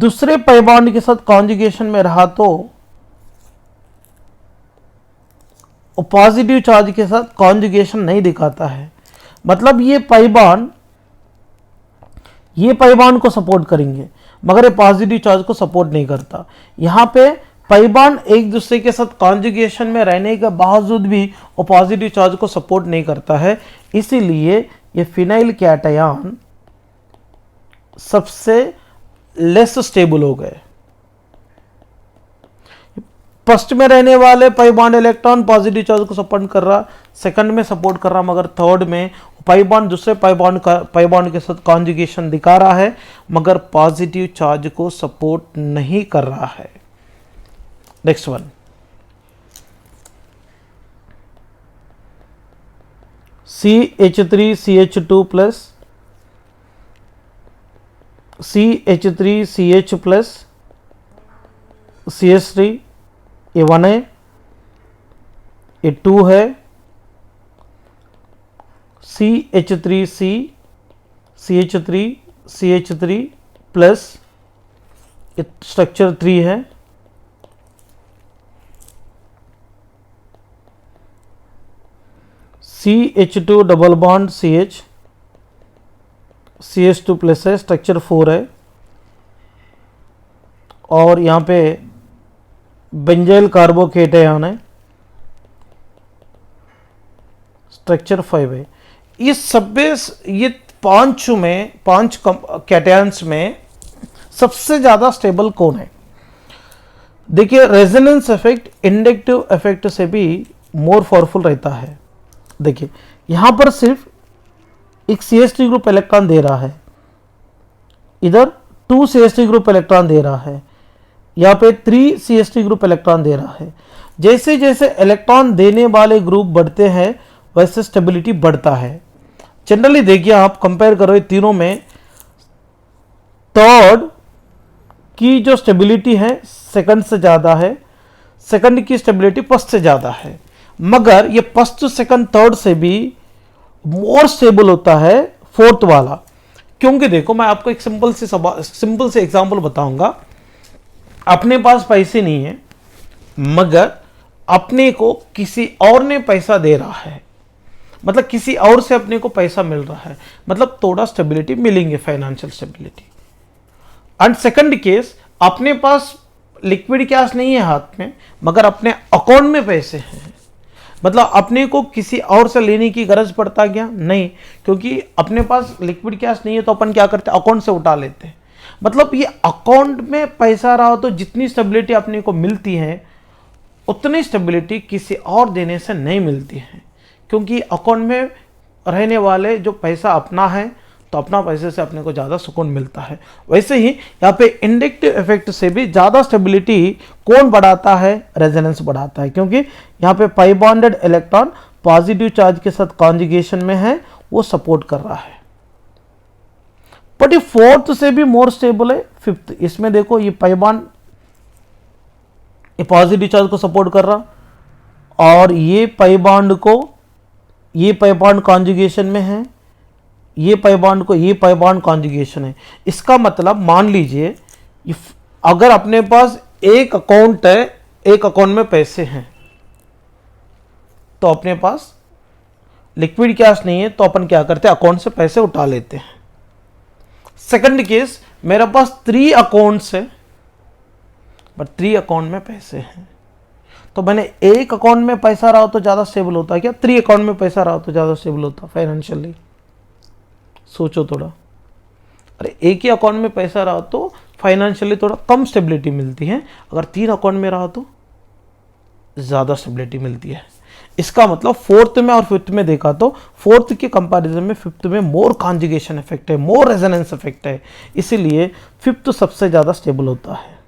दूसरे पाई बॉन्ड के साथ कॉन्जुगेशन में रहा तो पॉजिटिव चार्ज के साथ कॉन्जुगेशन नहीं दिखाता है. मतलब ये पाई बॉन्ड को सपोर्ट करेंगे मगर ये पॉजिटिव चार्ज को सपोर्ट नहीं करता. यहां पे पाई बॉन्ड एक दूसरे के साथ कॉन्जुगेशन में रहने के बावजूद भी वो पॉजिटिव चार्ज को सपोर्ट नहीं करता है. इसीलिए ये फिनाइल कैटायन सबसे लेस स्टेबल हो गए. फर्स्ट में रहने वाले pi bond electron positive charge को सपोर्ट कर रहा, सेकंड में सपोर्ट कर रहा, मगर थर्ड में पाई बॉन्ड दूसरे पाई बॉन्ड के साथ कॉन्जुगेशन दिखा रहा है मगर पॉजिटिव चार्ज को सपोर्ट नहीं कर रहा है. Next one, CH3CH2 plus CH3CH plus CH3, ये 1 है, ये 2 है, CH3C CH3 CH3 प्लस ये स्ट्रक्चर 3 है, CH2 double bond CH CH2 plus है, स्ट्रक्चर 4 है, और यहाँ पे बेंजाइल कार्बोकेटायन है, स्ट्रक्चर 5 है. इस सब ये पांच कैटायंस में सबसे ज्यादा स्टेबल कौन है? देखिए रेजोनेंस इफेक्ट इंडक्टिव इफेक्ट से भी मोर पावरफुल रहता है. देखिए यहां पर सिर्फ एक CH3 ग्रुप इलेक्ट्रॉन दे रहा है, इधर 2 CH3 ग्रुप इलेक्ट्रॉन दे रहा है, यहाँ पे 3 CH3 ग्रुप इलेक्ट्रॉन दे रहा है. जैसे जैसे इलेक्ट्रॉन देने वाले ग्रुप बढ़ते हैं वैसे स्टेबिलिटी बढ़ता है. जनरली देखिए आप कंपेयर करो तीनों में, थर्ड की जो स्टेबिलिटी है सेकंड से ज़्यादा है, सेकंड की स्टेबिलिटी फर्स्ट से ज़्यादा है. मगर ये फर्स्ट सेकंड थर्ड से भी मोर स्टेबल होता है फोर्थ वाला। क्योंकि देखो मैं आपको एक सिंपल से एग्जांपल बताऊंगा। अपने पास पैसे नहीं है मगर अपने को किसी और ने पैसा दे रहा है, मतलब किसी और से अपने को पैसा मिल रहा है, मतलब थोड़ा स्टेबिलिटी मिलेंगे, financial stability. And second case, अपने पास लिक्विड कैश नहीं है हाथ में मगर अपने अकाउंट में पैसे हैं, मतलब अपने को किसी और से लेने की गरज पड़ता क्या नहीं, क्योंकि अपने पास लिक्विड कैश नहीं है तो अपन क्या करते हैं, अकाउंट से उठा लेते हैं। मतलब ये अकाउंट में पैसा रहा तो जितनी स्टेबिलिटी अपने को मिलती है उतनी स्टेबिलिटी किसी और देने से नहीं मिलती है, क्योंकि अकाउंट में रहने वाले जो पैसा अपना है तो अपना पैसे से अपने को ज़्यादा सुकून मिलता है। वैसे ही यहाँ पे इंडक्टिव इफेक्ट से भी ज़्यादा स्टेबिलिटी कौन बढ़ाता है, रेजोनेंस बढ़ाता है, क्योंकि यहाँ पे पाई बॉन्डेड इलेक्ट्रॉन पॉजिटिव चार्ज के साथ कॉन्जुगेशन में है, वो सपोर्ट कर रहा है। बट ये फोर्थ से भी मोर स्टेबल है फिफ्थ। इसमें देखो ये पाई बॉन्ड पॉजिटिव चार्ज को सपोर्ट कर रहा और ये पाई बॉन्ड कॉन्जुगेशन में है, ये पाई बॉन्ड को ये पाई बॉन्ड कॉन्जुगेशन है। इसका मतलब मान लीजिए अगर अपने पास एक अकाउंट है, एक अकाउंट में पैसे हैं तो अपने पास लिक्विड कैश नहीं है तो अपन क्या करते हैं, अकाउंट से पैसे उठा लेते हैं। सेकंड केस, मेरे पास 3 अकाउंट्स है बट 3 अकाउंट में पैसे हैं, तो मैंने एक अकाउंट में पैसा रहा तो ज़्यादा स्टेबल होता है क्या, 3 अकाउंट में पैसा रहा तो ज़्यादा स्टेबल होता फाइनेंशियली? सोचो थोड़ा। अरे एक ही अकाउंट में पैसा रहा तो फाइनेंशियली थोड़ा कम स्टेबिलिटी मिलती है, अगर 3 अकाउंट में रहा तो ज़्यादा स्टेबिलिटी मिलती है। इसका मतलब फोर्थ में और फिफ्थ में देखा तो फोर्थ के कंपैरिजन में फिफ्थ में मोर कॉन्जुगेशन इफेक्ट है, मोर रेजोनेंस इफेक्ट है, इसीलिए फिफ्थ सबसे ज़्यादा स्टेबल होता है।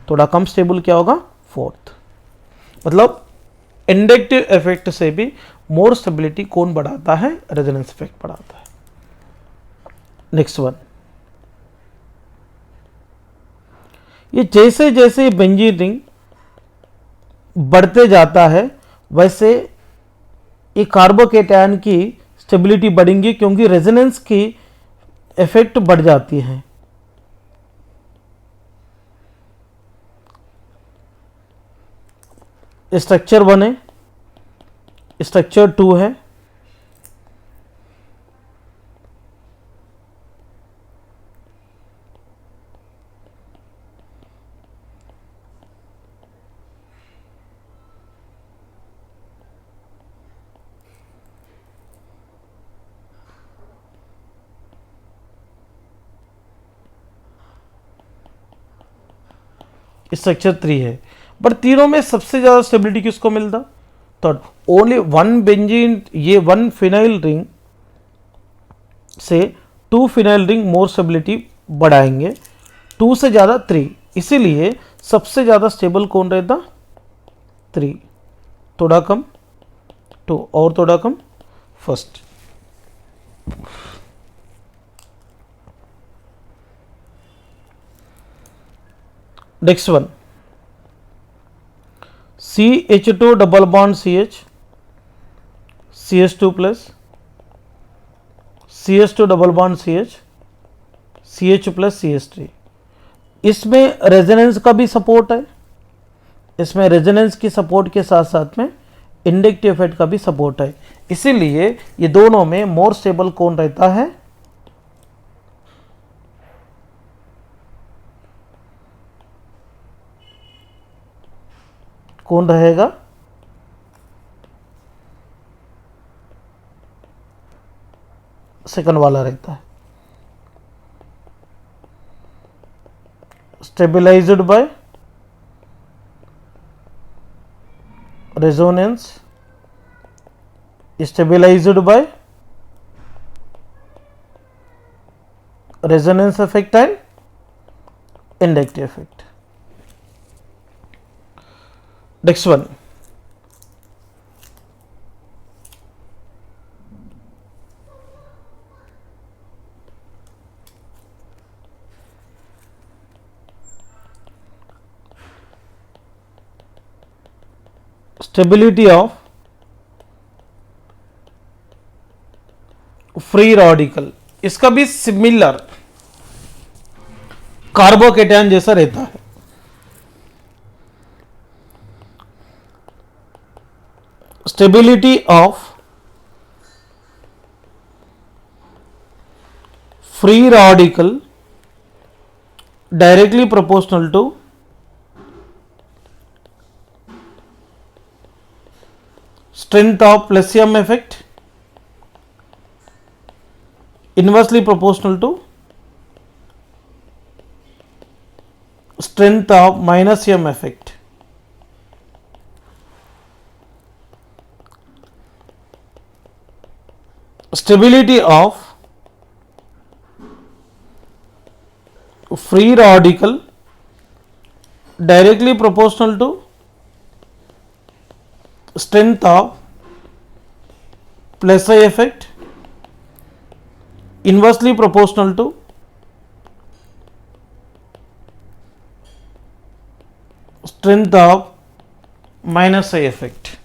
थोड़ा कम स्टेबल क्या होगा, फोर्थ। मतलब इंडक्टिव इफेक्ट से भी मोर स्टेबिलिटी कौन बढ़ाता है, रेजोनेंस इफेक्ट बढ़ाता है। नेक्स्ट वन, ये जैसे जैसे बेंजीन रिंग बढ़ते जाता है वैसे ये कार्बोकेटायन की स्टेबिलिटी बढ़ेंगी, क्योंकि रेजोनेंस की इफेक्ट बढ़ जाती है। स्ट्रक्चर 1 है, स्ट्रक्चर 2 है, स्ट्रक्चर 3 है, बट तीनों में सबसे ज़्यादा स्टेबिलिटी किसको मिलता, थर्ड। ओनली वन बेंजीन, ये 1 फिनाइल रिंग से 2 फिनाइल रिंग मोर स्टेबिलिटी बढ़ाएंगे, 2 से ज़्यादा 3, इसीलिए सबसे ज़्यादा स्टेबल कौन रहता, 3, थोड़ा कम 2 और थोड़ा come first. Next one, CH2 double bond CH, CH2 plus, CH2 double bond CH, CH plus CH3। इसमें रेजोनेंस का भी सपोर्ट है, इसमें रेजोनेंस की सपोर्ट के साथ साथ में इंडक्टिव इफेक्ट का भी सपोर्ट है, इसीलिए ये दोनों में मोर स्टेबल कौन रहता है, कौन रहेगा, सेकंड वाला रहता है। Stabilised by resonance, stabilised by resonance effect and inductive effect. Next one, stability of free radical, इसका भी सिमिलर कार्बोकेटायन जैसा रहता है। Stability of free radical directly proportional to strength of plus m effect, inversely proportional to strength of minus m effect. Stability of free radical directly proportional to strength of plus I effect, inversely proportional to strength of minus I effect.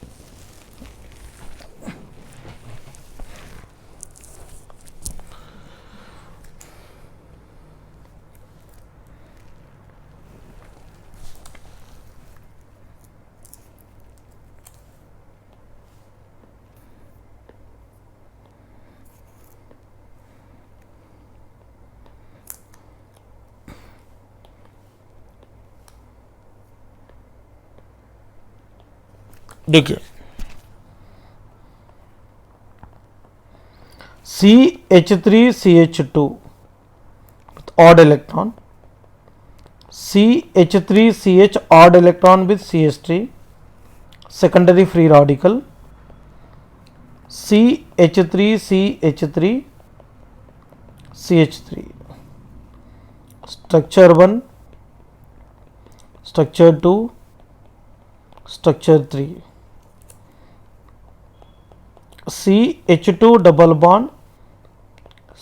देखिए CH3CH2 odd electron, CH3CH odd electron with CH3 secondary free radical, CH3CH3 CH3 structure 1, structure 2, structure 3, CH2 double bond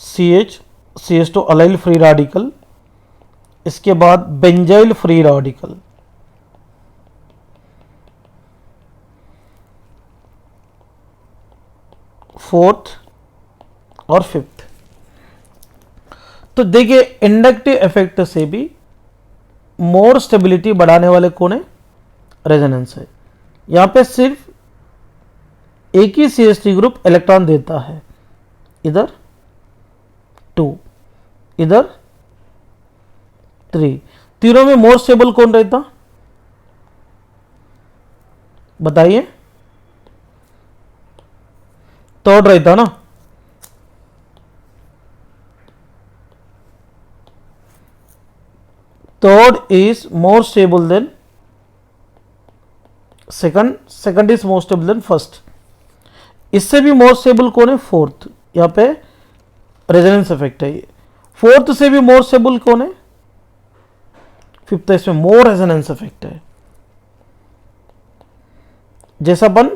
CH2 allyl free radical, इसके बाद benzyl free radical, fourth और fifth. तो देखिए inductive effect से भी more stability बढ़ाने वाले कौन है? रेजोनेंस है। यहां पे सिर्फ एक ही CH3 ग्रुप इलेक्ट्रॉन देता है, इधर 2, इधर 3। तीनों में मोर स्टेबल कौन रहता? बताइए। थर्ड रहता ना। Third is more stable then second is more stable then first. इससे भी मोर स्टेबल कौन है? फोर्थ। यहां पे रेजोनेंस इफेक्ट है। फोर्थ से भी मोर स्टेबल कौन है? फिफ्थ। इसमें मोर रेजोनेंस इफेक्ट है, जैसा अपन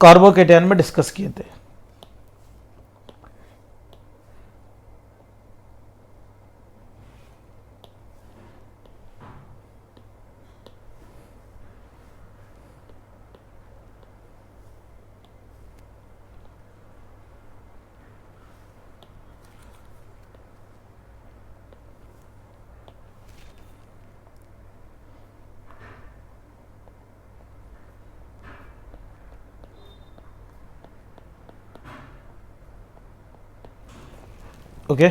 कार्बोकेटायन में डिस्कस किए थे। ओके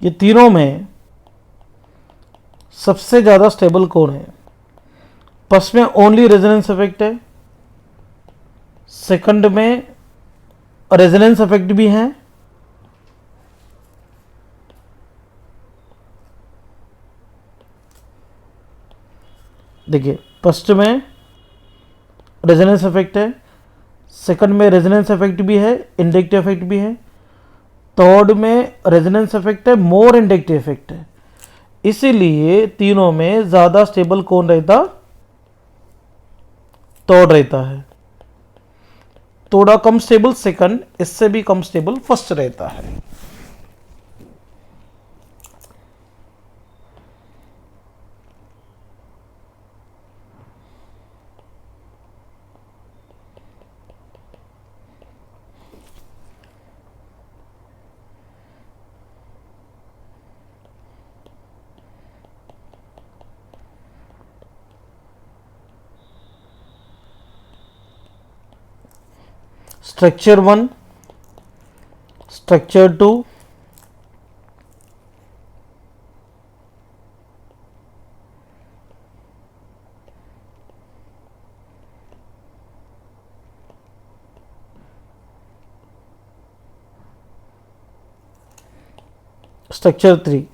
ये तीनों में सबसे ज्यादा स्टेबल कौन है? फर्स्ट में ओनली रेजोनेंस इफेक्ट है, सेकंड में रेजोनेंस इफेक्ट भी है, देखिए फर्स्ट में रेजोनेंस इफेक्ट है, सेकंड में रेजोनेंस इफेक्ट भी है, इंडक्टिव इफेक्ट भी है, थर्ड में रेजोनेंस इफेक्ट है, मोर इंडक्टिव इफेक्ट है। इसीलिए तीनों में ज्यादा स्टेबल कौन रहता? थर्ड रहता है। थोड़ा कम स्टेबल सेकंड, इससे भी कम स्टेबल फर्स्ट रहता है। Structure 1, structure 2, structure 3।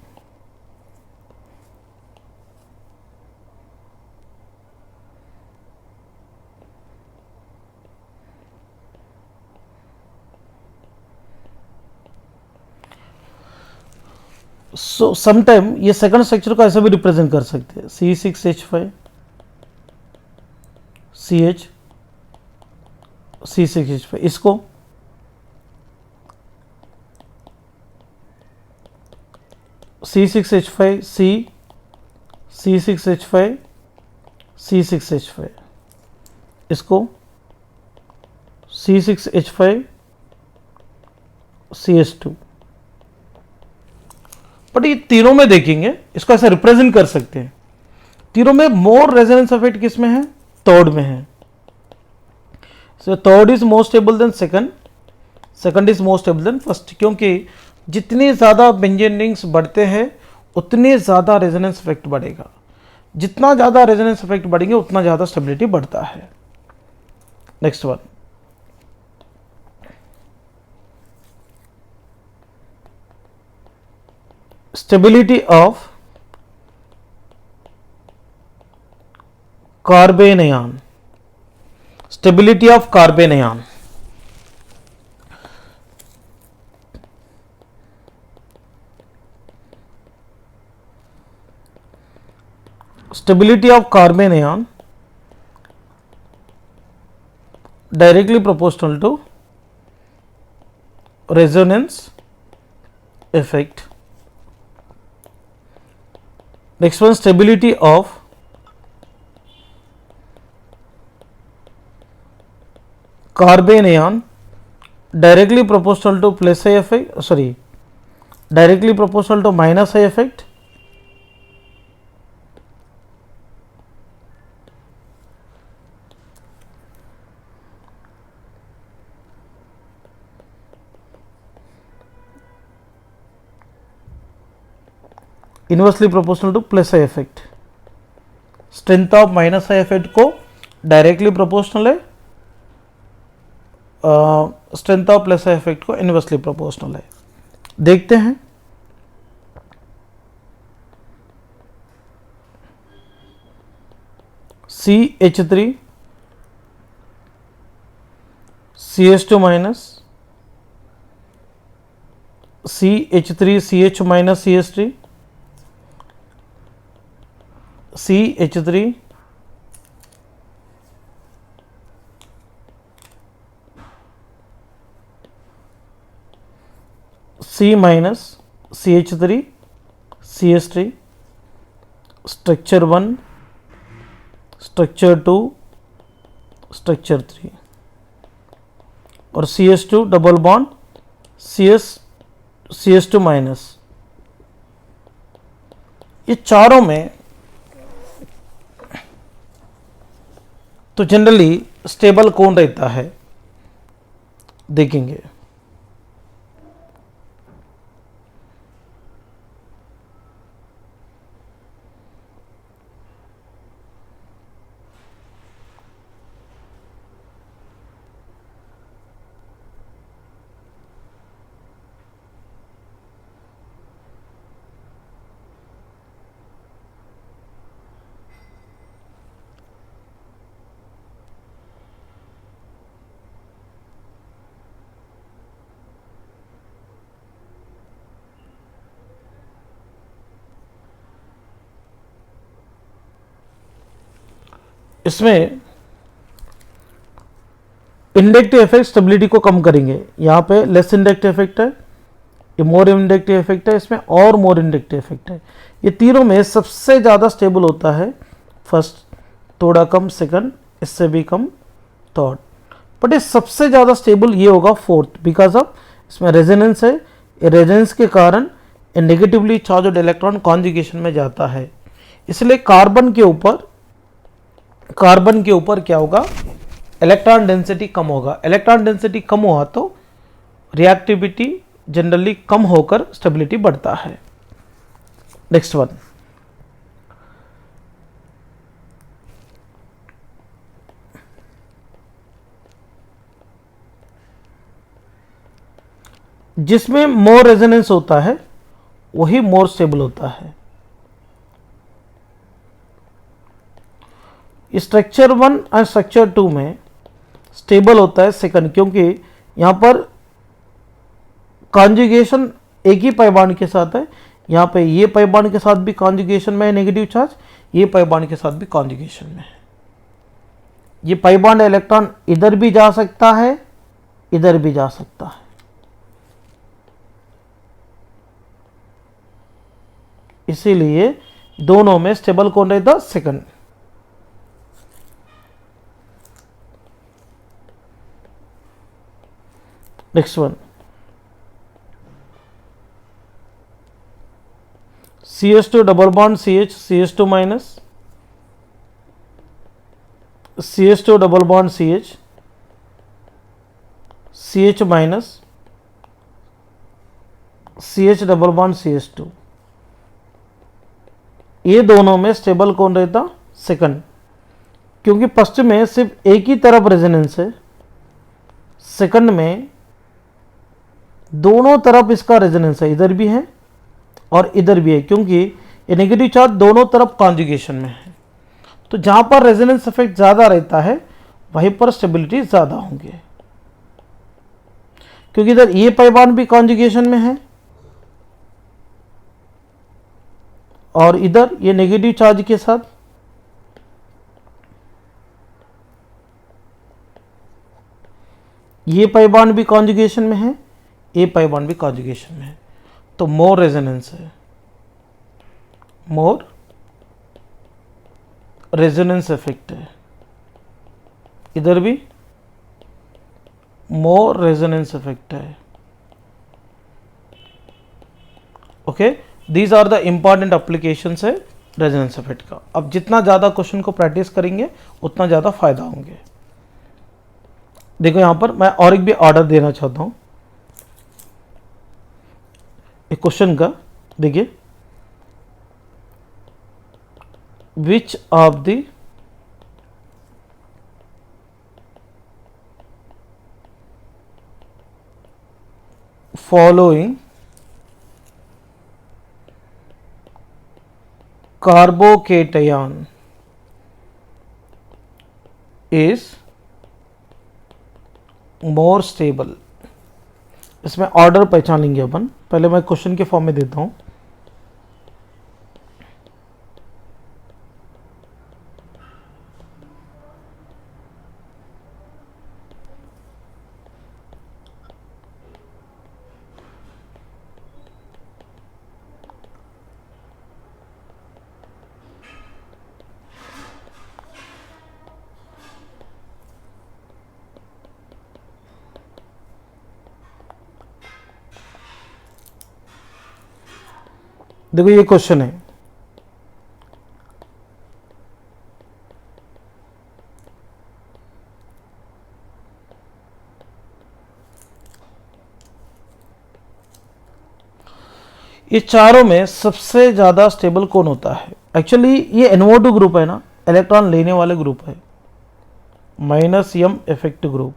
So sometime ये सेकंड स्ट्रक्चर को ऐसा भी रिप्रेजेंट कर सकते हैं, C6H5 CH C6H5, इसको C6H5 C C6H5 C6H5, इसको C6H5 CS2। बट ये तीनों में देखेंगे, इसको ऐसा रिप्रेजेंट कर सकते हैं। तीनों में मोर रेजोनेंस इफेक्ट किस में है? थर्ड में है। So third is more stable then second, second is more stable then first, क्योंकि जितनी ज़्यादा बेंजीन रिंग्स बढ़ते हैं उतनी ज़्यादा रेजोनेंस इफेक्ट बढ़ेगा। जितना ज़्यादा रेजोनेंस इफेक्ट बढ़ेंगे उतना ज़्यादा स्टेबिलिटी बढ़ता है। Next one, stability of carbanion, stability of carbanion. Stability of carbanion directly proportional to resonance effect. Next one, stability of carbanion directly proportional to plus I effect, sorry, directly proportional to minus I effect. Inversely proportional two plus I effect. Strength of minus I effect को directly proportional है, strength of plus I effect को inversely proportional है। देखते हैं, CH3 CH2 minus, CH3 CH minus CH3, CH3 C minus CH3 CH3, structure 1, structure 2, structure 3 और CH2 double bond CH2 minus. ये चारों में तो जनरली स्टेबल कौन रहता है देखेंगे। इसमें इंडक्टिव इफेक्ट स्टेबिलिटी को कम करेंगे। यहाँ पे लेस इंडक्टिव इफेक्ट है, ये मोर इंडक्टिव इफेक्ट है, इसमें और मोर इंडक्टिव इफेक्ट है। ये तीनों में सबसे ज़्यादा स्टेबल होता है फर्स्ट, थोड़ा कम सेकंड, इससे भी कम थर्ड, बट ये सबसे ज़्यादा स्टेबल ये होगा फोर्थ, बिकॉज ऑफ इसमें रेजोनेंस है। रेजोनेंस के कारण नेगेटिवली चार्ज्ड इलेक्ट्रॉन कॉन्जुगेशन में जाता है, इसलिए कार्बन के ऊपर क्या होगा, इलेक्ट्रॉन डेंसिटी कम होगा। इलेक्ट्रॉन डेंसिटी कम हुआ तो रिएक्टिविटी जनरली कम होकर स्टेबिलिटी बढ़ता है। नेक्स्ट वन, जिसमें मोर रेजोनेंस होता है वही मोर स्टेबल होता है। स्ट्रक्चर 1 और स्ट्रक्चर 2 में स्टेबल होता है सेकंड, क्योंकि यहां पर कॉन्जुगेशन एक ही पाइबांड के साथ है। यहां पे ये पाइबांड के साथ भी कॉन्जुगेशन में है नेगेटिव चार्ज, ये पाइबांड के साथ भी कॉन्जुगेशन में है। ये पाइबांड इलेक्ट्रॉन इधर भी जा सकता है, इधर भी जा सकता है। इसीलिए दोनों में स्टेबल कौन रहता, second. Next one, CH2 double bond CH, CH2 minus, CH2 double bond CH, CH minus, CH double bond CH2, ये दोनों में स्टेबल कौन रहता, सेकंड, क्योंकि फर्स्ट में सिर्फ एक ही तरफ रेजोनेंस है, सेकंड में दोनों तरफ इसका रेजोनेंस है, इधर भी है और इधर भी है, क्योंकि ये नेगेटिव चार्ज दोनों तरफ कॉन्जुगेशन में है। तो जहां पर रेजोनेंस इफेक्ट ज्यादा रहता है वहीं पर स्टेबिलिटी ज्यादा होंगे, क्योंकि इधर ये पाइबांड भी कॉन्जुगेशन में है और इधर ये नेगेटिव चार्ज के साथ, ये पाइबांड भी कॉन्जुगेशन में है, ये पाइबांड भी कॉन्जुगेशन में है, तो मोर रेजोनेंस है, मोर रेजोनेंस इफेक्ट है। इधर भी मोर रेजोनेंस इफेक्ट है। Okay, these are the important applications है रेजोनेंस इफेक्ट का। अब जितना ज़्यादा क्वेश्चन को प्रैक्टिस करेंगे उतना ज़्यादा फायदा होंगे। देखो यहां पर मैं और एक भी ऑर्डर देना चाहता हूं एक क्वेश्चन का। देखिए, which of the following carbocation is more stable. इसमें ऑर्डर पहचान लेंगे अपन, पहले मैं क्वेश्चन के फॉर्म में देता हूं। देखो ये क्वेश्चन है, ये चारों में सबसे ज्यादा स्टेबल कौन होता है। एक्चुअली ये NO2 ग्रुप है ना, इलेक्ट्रॉन लेने वाले ग्रुप है, -m effect group.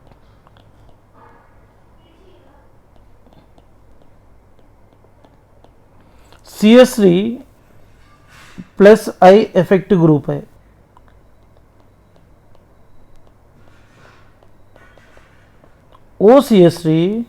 CH3 +I effect group है। OCH3 -I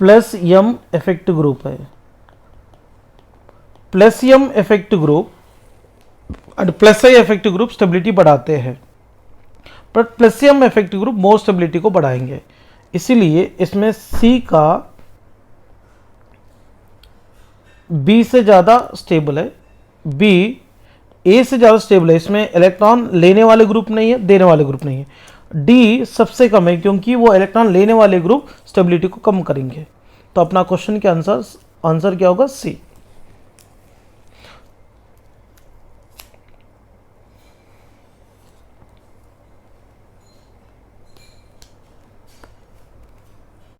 plus M effect group है, प्लस एम इफेक्ट ग्रुप और plus I effect group stability बढ़ाते हैं, पर plus M effect group more stability को बढ़ाएंगे। इसीलिए इसमें सी का बी से ज़्यादा स्टेबल है, बी ए से ज़्यादा स्टेबल है, इसमें इलेक्ट्रॉन लेने वाले ग्रुप नहीं है, देने वाले ग्रुप नहीं है। डी सबसे कम है क्योंकि वो इलेक्ट्रॉन लेने वाले ग्रुप स्टेबिलिटी को कम करेंगे। तो अपना क्वेश्चन के आंसर क्या होगा? सी।